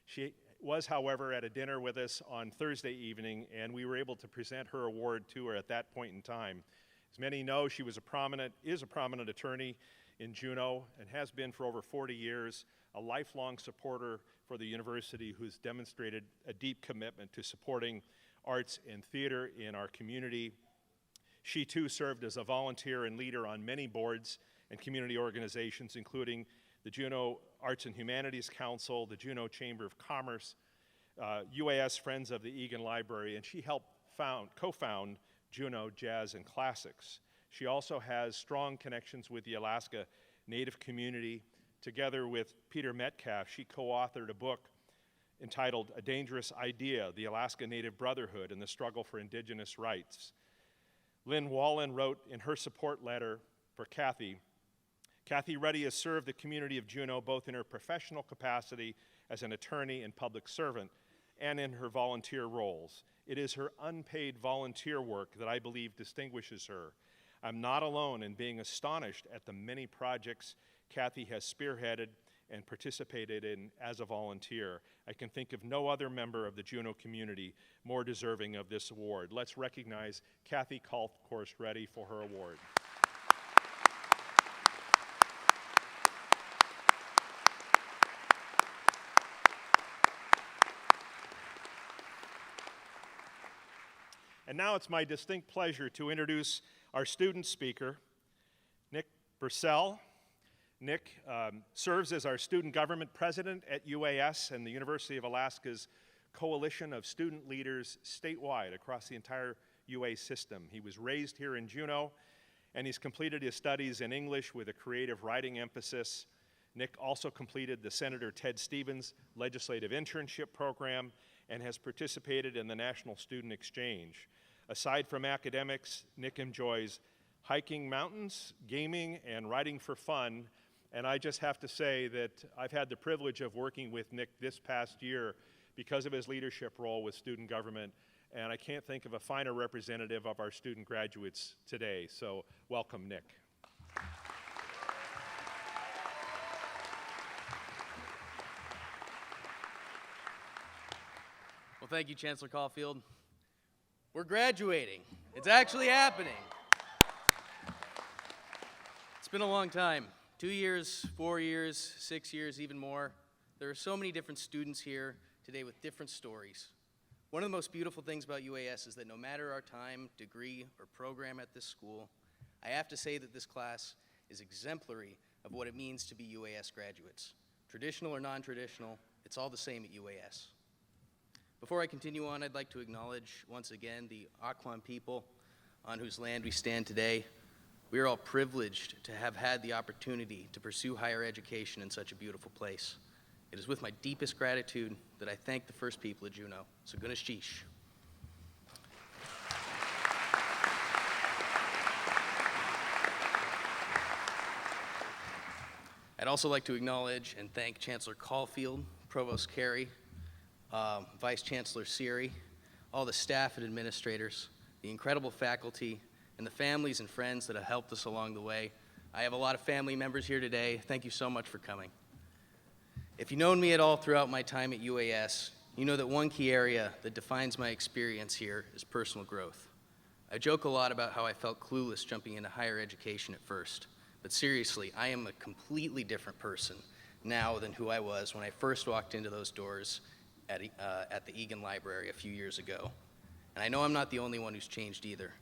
She was, however, at a dinner with us on Thursday evening, and we were able to present her award to her at that point in time. As many know, she is a prominent attorney in Juneau and has been for over 40 years, a lifelong supporter for the university who's demonstrated a deep commitment to supporting arts and theater in our community. She too served as a volunteer and leader on many boards and community organizations, including the Juneau Arts and Humanities Council, the Juneau Chamber of Commerce, UAS Friends of the Egan Library, and she helped co-found Juneau Jazz and Classics. She also has strong connections with the Alaska Native community. Together with Peter Metcalf, she co-authored a book entitled A Dangerous Idea, The Alaska Native Brotherhood and the Struggle for Indigenous Rights. Lynn Wallen wrote in her support letter for Kathy, Kathy Ruddy has served the community of Juneau both in her professional capacity as an attorney and public servant and in her volunteer roles. It is her unpaid volunteer work that I believe distinguishes her. I'm not alone in being astonished at the many projects Kathy has spearheaded and participated in as a volunteer. I can think of no other member of the Juneau community more deserving of this award. Let's recognize Kathy Kalkhorst-Ruddy for her award. And now it's my distinct pleasure to introduce our student speaker, Nick Bursell. Nick serves as our student government president at UAS and the University of Alaska's coalition of student leaders statewide across the entire UA system. He was raised here in Juneau, and he's completed his studies in English with a creative writing emphasis. Nick also completed the Senator Ted Stevens Legislative Internship Program and has participated in the National Student Exchange. Aside from academics, Nick enjoys hiking mountains, gaming, and riding for fun. And I just have to say that I've had the privilege of working with Nick this past year because of his leadership role with student government, and I can't think of a finer representative of our student graduates today. So welcome, Nick. Well, thank you, Chancellor Caulfield. We're graduating. It's actually happening. It's been a long time. 2 years, 4 years, 6 years, even more. There are so many different students here today with different stories. One of the most beautiful things about UAS is that no matter our time, degree, or program at this school, I have to say that this class is exemplary of what it means to be UAS graduates. Traditional or non-traditional, it's all the same at UAS. Before I continue on, I'd like to acknowledge once again the Áak'w people on whose land we stand today. We are all privileged to have had the opportunity to pursue higher education in such a beautiful place. It is with my deepest gratitude that I thank the first people of Juneau. So Gunashish. I'd also like to acknowledge and thank Chancellor Caulfield, Provost Carey, Vice Chancellor Siri, all the staff and administrators, the incredible faculty, and the families and friends that have helped us along the way. I have a lot of family members here today. Thank you so much for coming. If you've known me at all throughout my time at UAS, you know that one key area that defines my experience here is personal growth. I joke a lot about how I felt clueless jumping into higher education at first, but seriously, I am a completely different person now than who I was when I first walked into those doors at the Egan Library a few years ago. And I know I'm not the only one who's changed either.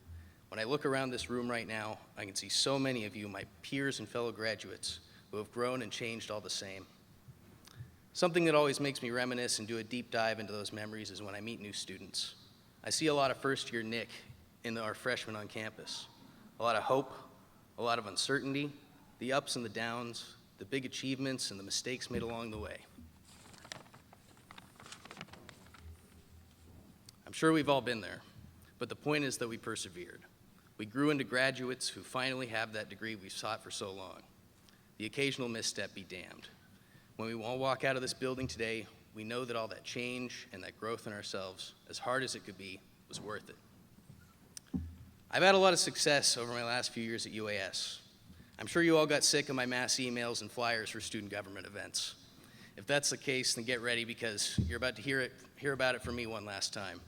When I look around this room right now, I can see so many of you, my peers and fellow graduates, who have grown and changed all the same. Something that always makes me reminisce and do a deep dive into those memories is when I meet new students. I see a lot of first-year Nick in our freshmen on campus. A lot of hope, a lot of uncertainty, the ups and the downs, the big achievements and the mistakes made along the way. I'm sure we've all been there, but the point is that we persevered. We grew into graduates who finally have that degree we've sought for so long. The occasional misstep be damned. When we all walk out of this building today, we know that all that change and that growth in ourselves, as hard as it could be, was worth it. I've had a lot of success over my last few years at UAS. I'm sure you all got sick of my mass emails and flyers for student government events. If that's the case, then get ready because you're about to hear about it from me one last time.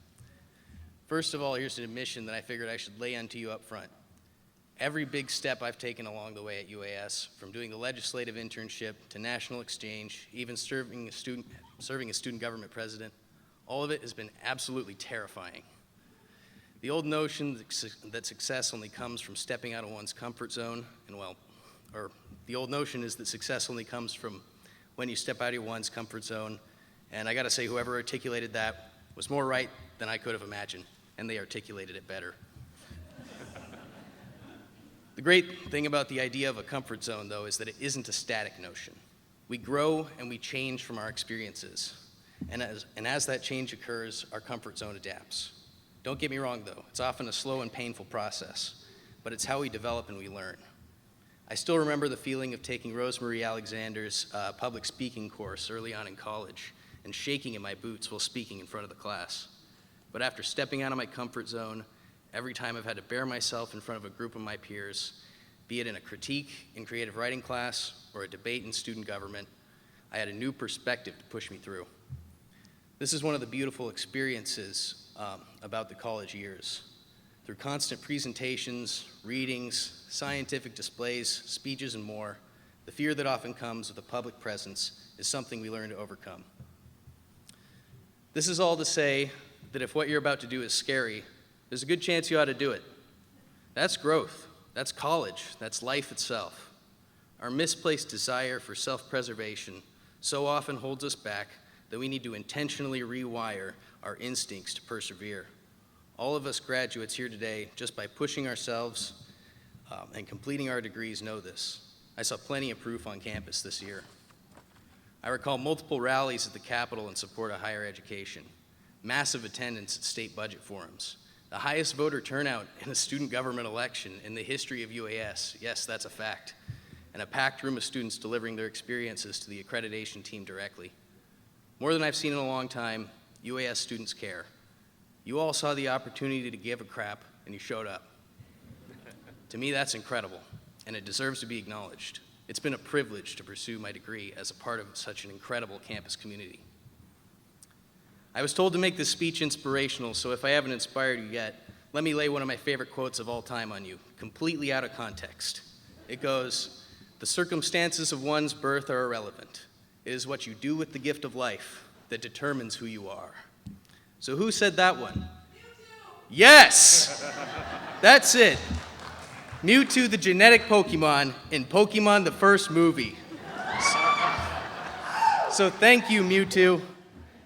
First of all, here's an admission that I figured I should lay unto you up front. Every big step I've taken along the way at UAS, from doing the legislative internship to national exchange, even serving as student government president, all of it has been absolutely terrifying. The old notion that success only comes from stepping out of one's comfort zone, the old notion is that success only comes from when you step out of one's comfort zone, and I gotta say, whoever articulated that was more right than I could have imagined, and they articulated it better. The great thing about the idea of a comfort zone, though, is that it isn't a static notion. We grow and we change from our experiences, and as that change occurs, our comfort zone adapts. Don't get me wrong, though. It's often a slow and painful process, but it's how we develop and we learn. I still remember the feeling of taking Rosemary Alexander's public speaking course early on in college and shaking in my boots while speaking in front of the class. But after stepping out of my comfort zone, every time I've had to bear myself in front of a group of my peers, be it in a critique in creative writing class or a debate in student government, I had a new perspective to push me through. This is one of the beautiful experiences about the college years. Through constant presentations, readings, scientific displays, speeches, and more, the fear that often comes with a public presence is something we learn to overcome. This is all to say that if what you're about to do is scary, there's a good chance you ought to do it. That's growth. That's college. That's life itself. Our misplaced desire for self-preservation so often holds us back that we need to intentionally rewire our instincts to persevere. All of us graduates here today, just by pushing ourselves and completing our degrees, know this. I saw plenty of proof on campus this year. I recall multiple rallies at the Capitol in support of higher education, massive attendance at state budget forums, the highest voter turnout in a student government election in the history of UAS. Yes, that's a fact. And a packed room of students delivering their experiences to the accreditation team directly. More than I've seen in a long time, UAS students care. You all saw the opportunity to give a crap, and you showed up. To me, that's incredible, and it deserves to be acknowledged. It's been a privilege to pursue my degree as a part of such an incredible campus community. I was told to make this speech inspirational, so if I haven't inspired you yet, let me lay one of my favorite quotes of all time on you, completely out of context. It goes, "The circumstances of one's birth are irrelevant. It is what you do with the gift of life that determines who you are." So who said that one? Yes! That's it. Mewtwo, the genetic Pokemon in Pokemon the first movie. So thank you, Mewtwo.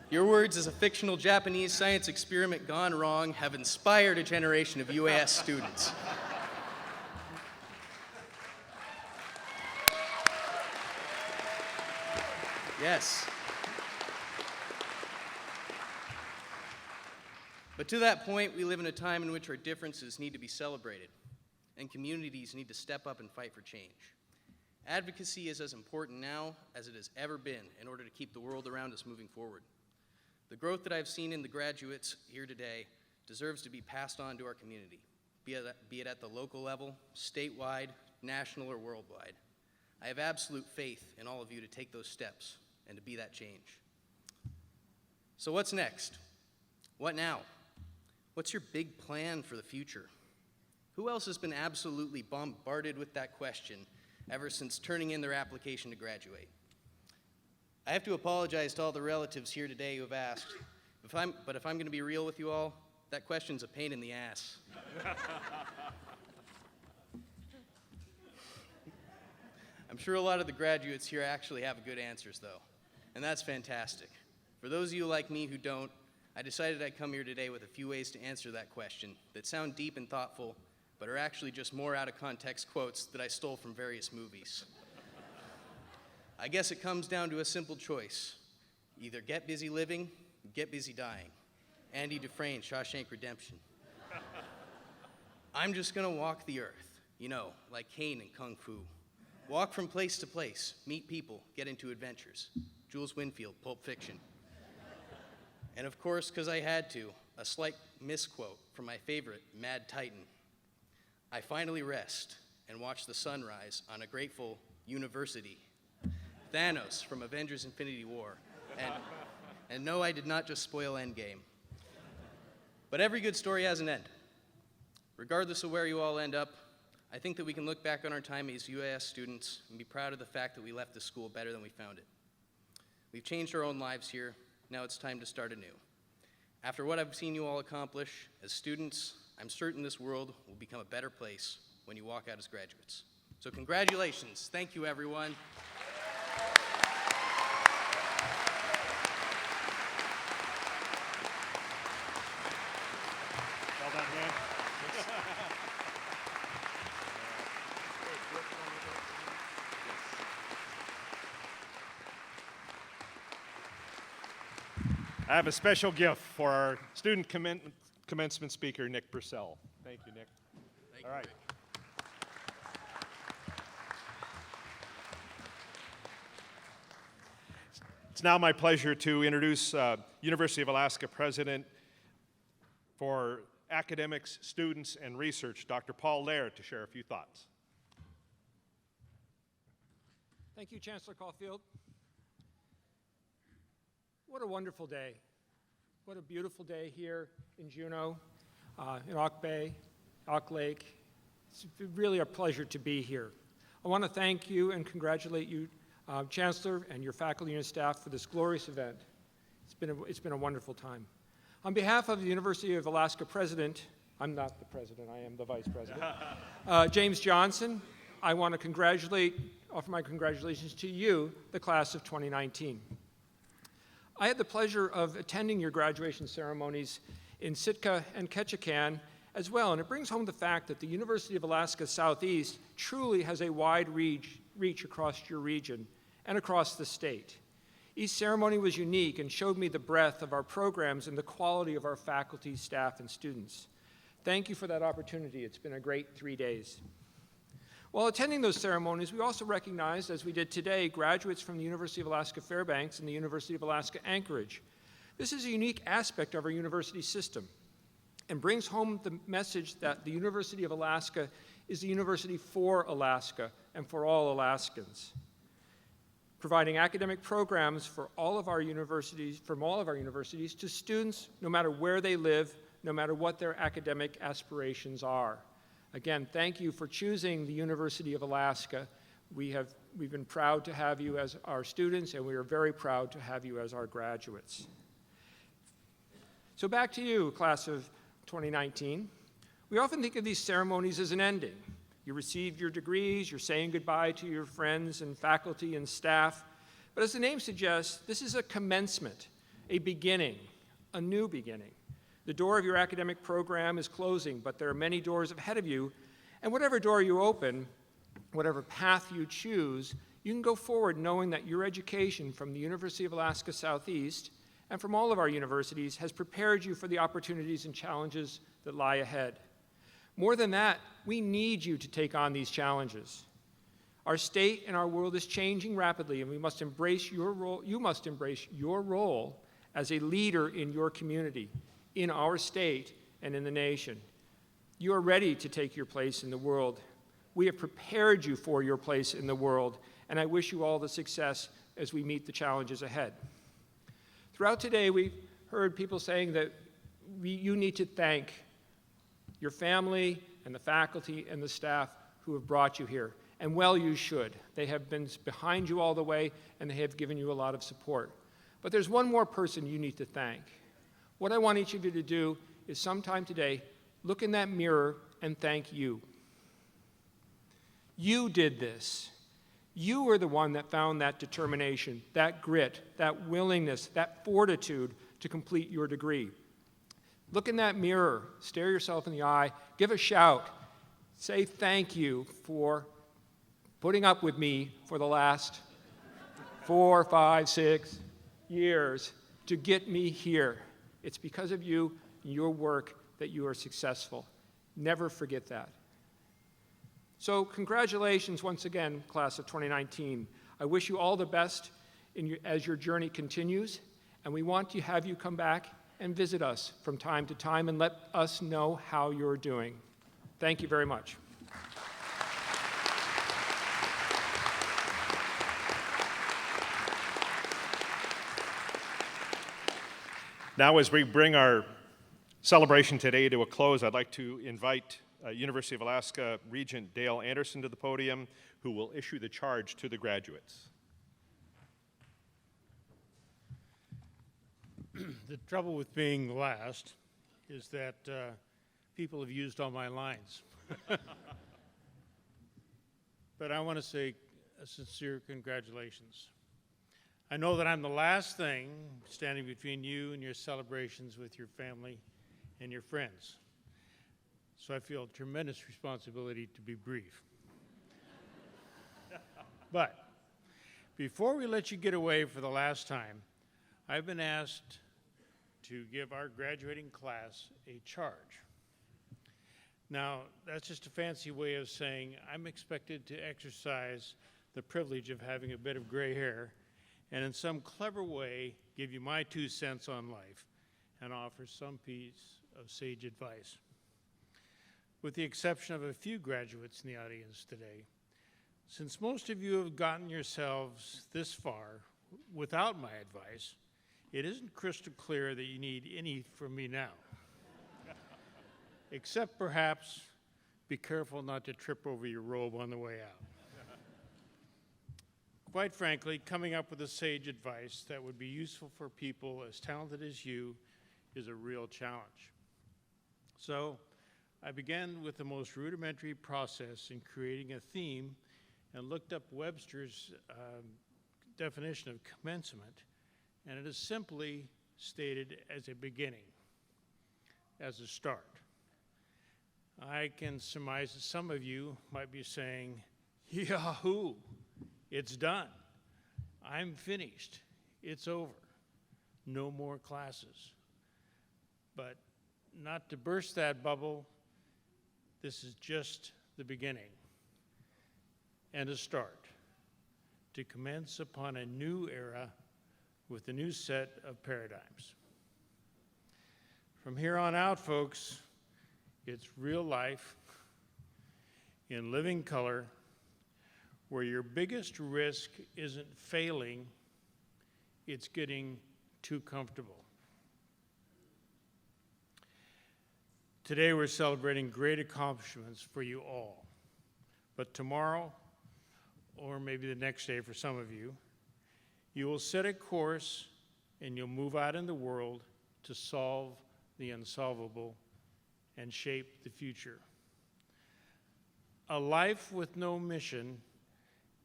Your words as a fictional Japanese science experiment gone wrong have inspired a generation of UAS students. Yes. But to that point, we live in a time in which our differences need to be celebrated, and communities need to step up and fight for change. Advocacy is as important now as it has ever been in order to keep the world around us moving forward. The growth that I've seen in the graduates here today deserves to be passed on to our community, be it at the local level, statewide, national or worldwide. I have absolute faith in all of you to take those steps and to be that change. So what's next? What now? What's your big plan for the future? Who else has been absolutely bombarded with that question ever since turning in their application to graduate? I have to apologize to all the relatives here today who have asked, but if I'm going to be real with you all, that question's a pain in the ass. I'm sure a lot of the graduates here actually have good answers, though, and that's fantastic. For those of you like me who don't, I decided I'd come here today with a few ways to answer that question that sound deep and thoughtful, but are actually just more out-of-context quotes that I stole from various movies. I guess it comes down to a simple choice. Either get busy living, get busy dying. Andy Dufresne, Shawshank Redemption. I'm just gonna walk the earth, you know, like Caine in Kung Fu. Walk from place to place, meet people, get into adventures. Jules Winfield, Pulp Fiction. And of course, because I had to, a slight misquote from my favorite, Mad Titan. I finally rest and watch the sunrise on a grateful university. Thanos from Avengers Infinity War. And no, I did not just spoil Endgame. But every good story has an end. Regardless of where you all end up, I think that we can look back on our time as UAS students and be proud of the fact that we left the school better than we found it. We've changed our own lives here. Now it's time to start anew. After what I've seen you all accomplish as students, I'm certain this world will become a better place when you walk out as graduates. So congratulations. Thank you, everyone. Well done, man. I have a special gift for our student commencement speaker, Nick Purcell. Thank you, Nick. Thank All you, right. Rick. It's now my pleasure to introduce University of Alaska President for Academics, Students, and Research, Dr. Paul Laird, to share a few thoughts. Thank you, Chancellor Caulfield. What a wonderful day. What a beautiful day here in Juneau, in Áak'w, Áak'w Lake. It's really a pleasure to be here. I want to thank you and congratulate you, Chancellor, and your faculty and your staff for this glorious event. It's been a wonderful time. On behalf of the University of Alaska President, I'm not the president, I am the vice president, James Johnson, I want to offer my congratulations to you, the class of 2019. I had the pleasure of attending your graduation ceremonies in Sitka and Ketchikan as well, and it brings home the fact that the University of Alaska Southeast truly has a wide reach across your region and across the state. Each ceremony was unique and showed me the breadth of our programs and the quality of our faculty, staff, and students. Thank you for that opportunity. It's been a great 3 days. While attending those ceremonies, we also recognized, as we did today, graduates from the University of Alaska Fairbanks and the University of Alaska Anchorage. This is a unique aspect of our university system and brings home the message that the University of Alaska is a university for Alaska and for all Alaskans, providing academic programs for all of our universities, from all of our universities to students no matter where they live, no matter what their academic aspirations are. Again, thank you for choosing the University of Alaska. We've been proud to have you as our students, and we are very proud to have you as our graduates. So back to you, class of 2019. We often think of these ceremonies as an ending. You received your degrees, you're saying goodbye to your friends and faculty and staff. But as the name suggests, this is a commencement, a beginning, a new beginning. The door of your academic program is closing, but there are many doors ahead of you, and whatever door you open, whatever path you choose, you can go forward knowing that your education from the University of Alaska Southeast and from all of our universities has prepared you for the opportunities and challenges that lie ahead. More than that, we need you to take on these challenges. Our state and our world is changing rapidly, and we must embrace your role. You must embrace your role as a leader in your community, in our state, and in the nation. You are ready to take your place in the world. We have prepared you for your place in the world, and I wish you all the success as we meet the challenges ahead. Throughout today, we've heard people saying that you need to thank your family and the faculty and the staff who have brought you here. And well, you should. They have been behind you all the way, and they have given you a lot of support. But there's one more person you need to thank. What I want each of you to do is sometime today, look in that mirror and thank you. You did this. You were the one that found that determination, that grit, that willingness, that fortitude to complete your degree. Look in that mirror, stare yourself in the eye, give a shout, say thank you for putting up with me for the last 4, 5, 6 years to get me here. It's because of you and your work that you are successful. Never forget that. So congratulations once again, class of 2019. I wish you all the best as your journey continues, and we want to have you come back and visit us from time to time and let us know how you're doing. Thank you very much. Now, as we bring our celebration today to a close, I'd like to invite University of Alaska Regent Dale Anderson to the podium, who will issue the charge to the graduates. The trouble with being last is that people have used all my lines. But I want to say a sincere congratulations. I know that I'm the last thing standing between you and your celebrations with your family and your friends. So I feel tremendous responsibility to be brief. But before we let you get away for the last time, I've been asked to give our graduating class a charge. Now, that's just a fancy way of saying I'm expected to exercise the privilege of having a bit of gray hair and in some clever way give you my 2 cents on life and offer some piece of sage advice. With the exception of a few graduates in the audience today, since most of you have gotten yourselves this far without my advice, it isn't crystal clear that you need any from me now. Except perhaps be careful not to trip over your robe on the way out. Quite frankly, coming up with a sage advice that would be useful for people as talented as you is a real challenge. So I began with the most rudimentary process in creating a theme and looked up Webster's definition of commencement, and it is simply stated as a beginning, as a start. I can surmise that some of you might be saying, Yahoo! It's done. I'm finished. It's over. No more classes. But not to burst that bubble, this is just the beginning and a start to commence upon a new era with a new set of paradigms. From here on out, folks, it's real life in living color, where your biggest risk isn't failing, it's getting too comfortable. Today we're celebrating great accomplishments for you all, but tomorrow, or maybe the next day for some of you, you will set a course and you'll move out in the world to solve the unsolvable and shape the future. A life with no mission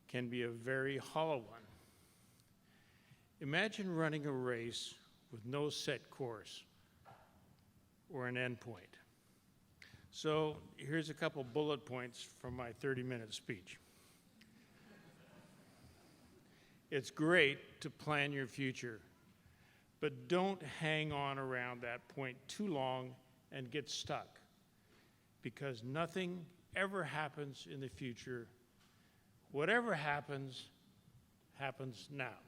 can be a very hollow one. Imagine running a race with no set course or an end point. So here's a couple bullet points from my 30-minute speech. It's great to plan your future, but don't hang on around that point too long and get stuck, because nothing ever happens in the future. Whatever happens, happens now.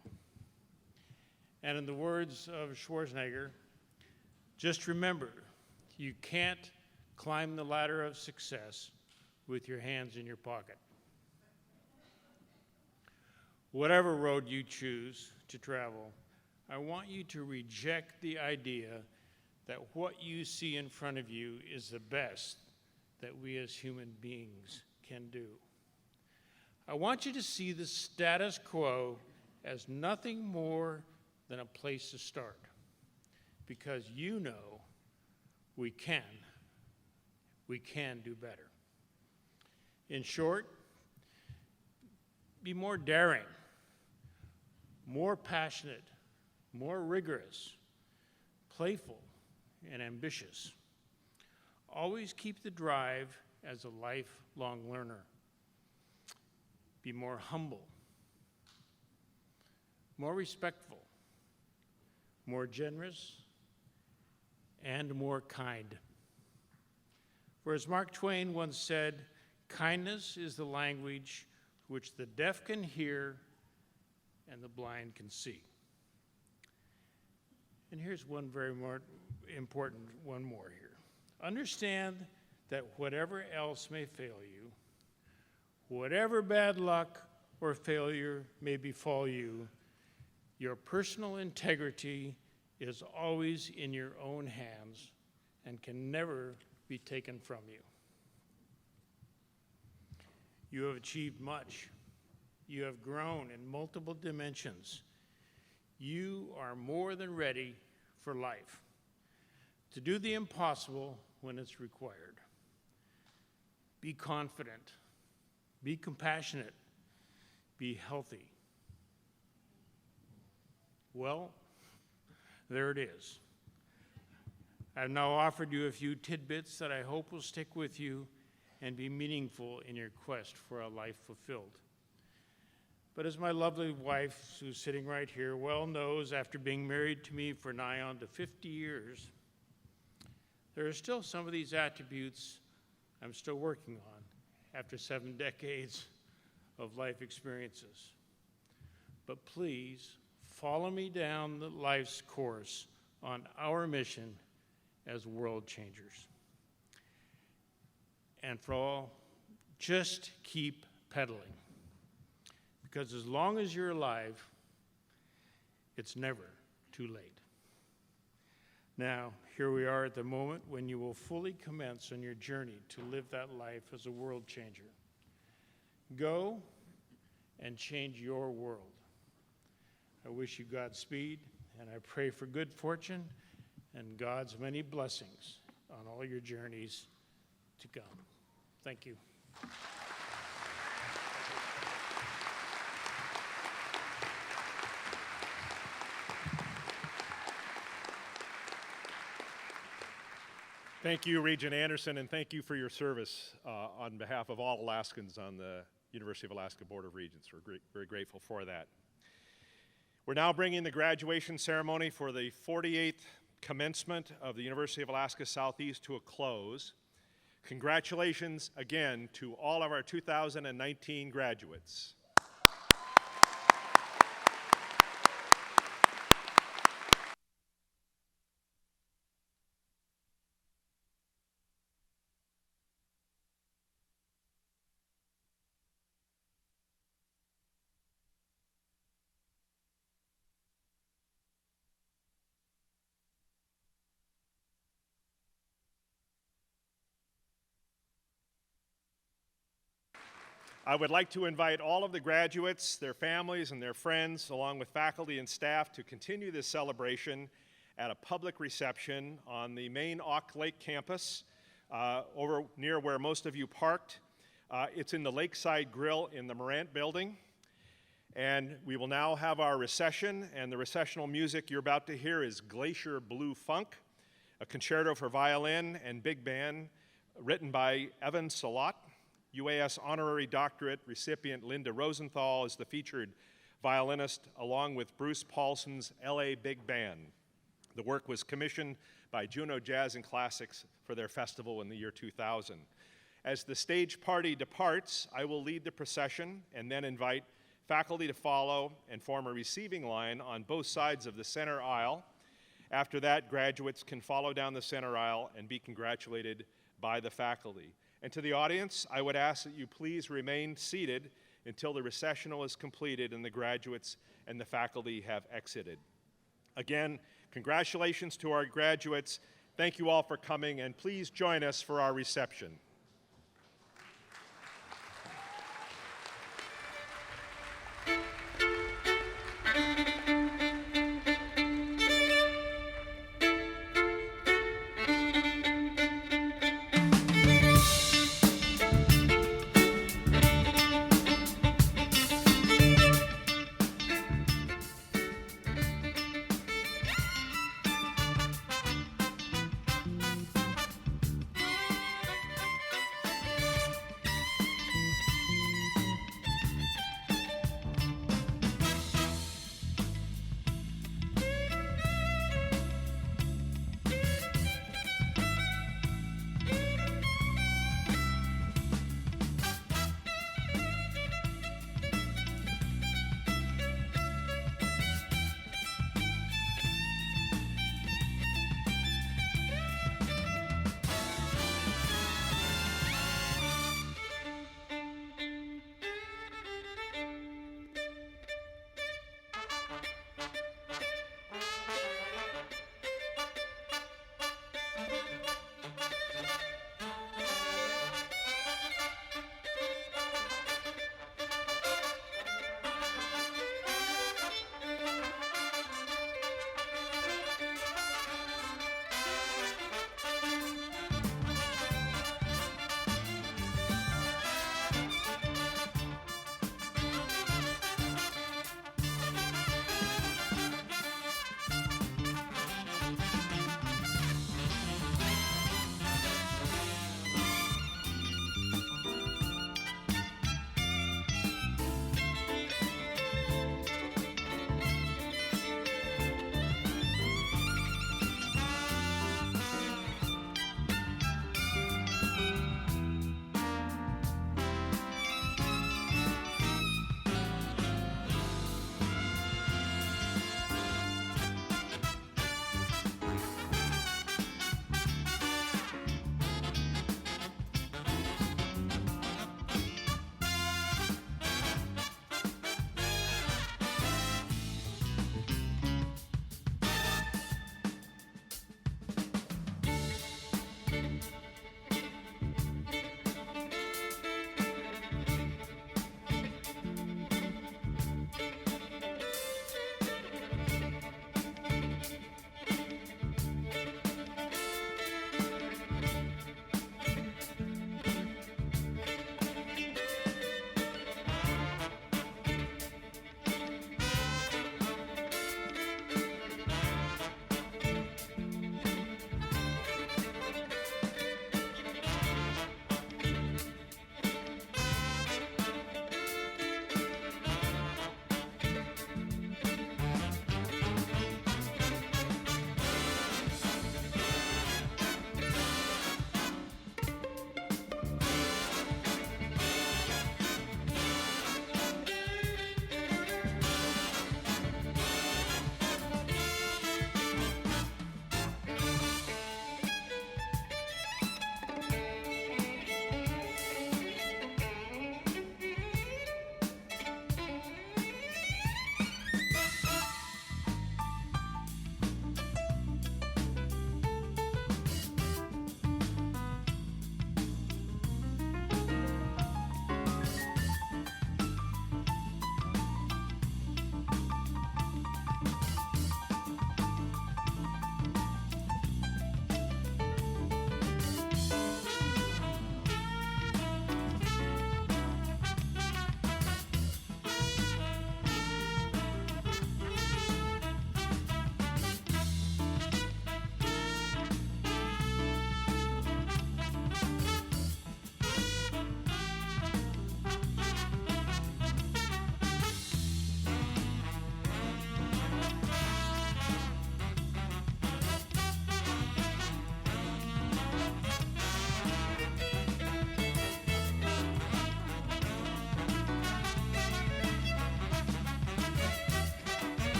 And in the words of Schwarzenegger, just remember, you can't climb the ladder of success with your hands in your pocket. Whatever road you choose to travel, I want you to reject the idea that what you see in front of you is the best that we as human beings can do. I want you to see the status quo as nothing more than a place to start, because you know we can do better. In short, be more daring, more passionate, more rigorous, playful, and ambitious. Always keep the drive as a lifelong learner. Be more humble, more respectful, more generous, and more kind. For as Mark Twain once said, kindness is the language which the deaf can hear and the blind can see. And here's one very important one more here. Understand that whatever else may fail you, whatever bad luck or failure may befall you, your personal integrity is always in your own hands and can never be taken from you. You have achieved much. You have grown in multiple dimensions. You are more than ready for life, to do the impossible when it's required. Be confident, be compassionate, be healthy. Well, there it is. I've now offered you a few tidbits that I hope will stick with you and be meaningful in your quest for a life fulfilled. But as my lovely wife, who's sitting right here, well knows, after being married to me for nigh on to 50 years, there are still some of these attributes I'm still working on after 7 decades of life experiences. But please, follow me down the life's course on our mission as world changers. And for all, just keep pedaling. Because as long as you're alive, it's never too late. Now, here we are at the moment when you will fully commence on your journey to live that life as a world changer. Go and change your world. I wish you Godspeed, and I pray for good fortune and God's many blessings on all your journeys to come. Thank you. Thank you, Regent Anderson, and thank you for your service on behalf of all Alaskans on the University of Alaska Board of Regents. We're very grateful for that. We're now bringing the graduation ceremony for the 48th commencement of the University of Alaska Southeast to a close. Congratulations again to all of our 2019 graduates. I would like to invite all of the graduates, their families, and their friends, along with faculty and staff, to continue this celebration at a public reception on the main Áak'w campus, over near where most of you parked. It's in the Lakeside Grill in the Morant building. And we will now have our recession, and the recessional music you're about to hear is Glacier Blue Funk, a concerto for violin and big band written by Evan Salat. UAS Honorary Doctorate recipient Linda Rosenthal is the featured violinist, along with Bruce Paulson's LA Big Band. The work was commissioned by Juneau Jazz and Classics for their festival in the year 2000. As the stage party departs, I will lead the procession and then invite faculty to follow and form a receiving line on both sides of the center aisle. After that, graduates can follow down the center aisle and be congratulated by the faculty. And to the audience, I would ask that you please remain seated until the recessional is completed and the graduates and the faculty have exited. Again, congratulations to our graduates. Thank you all for coming, and please join us for our reception.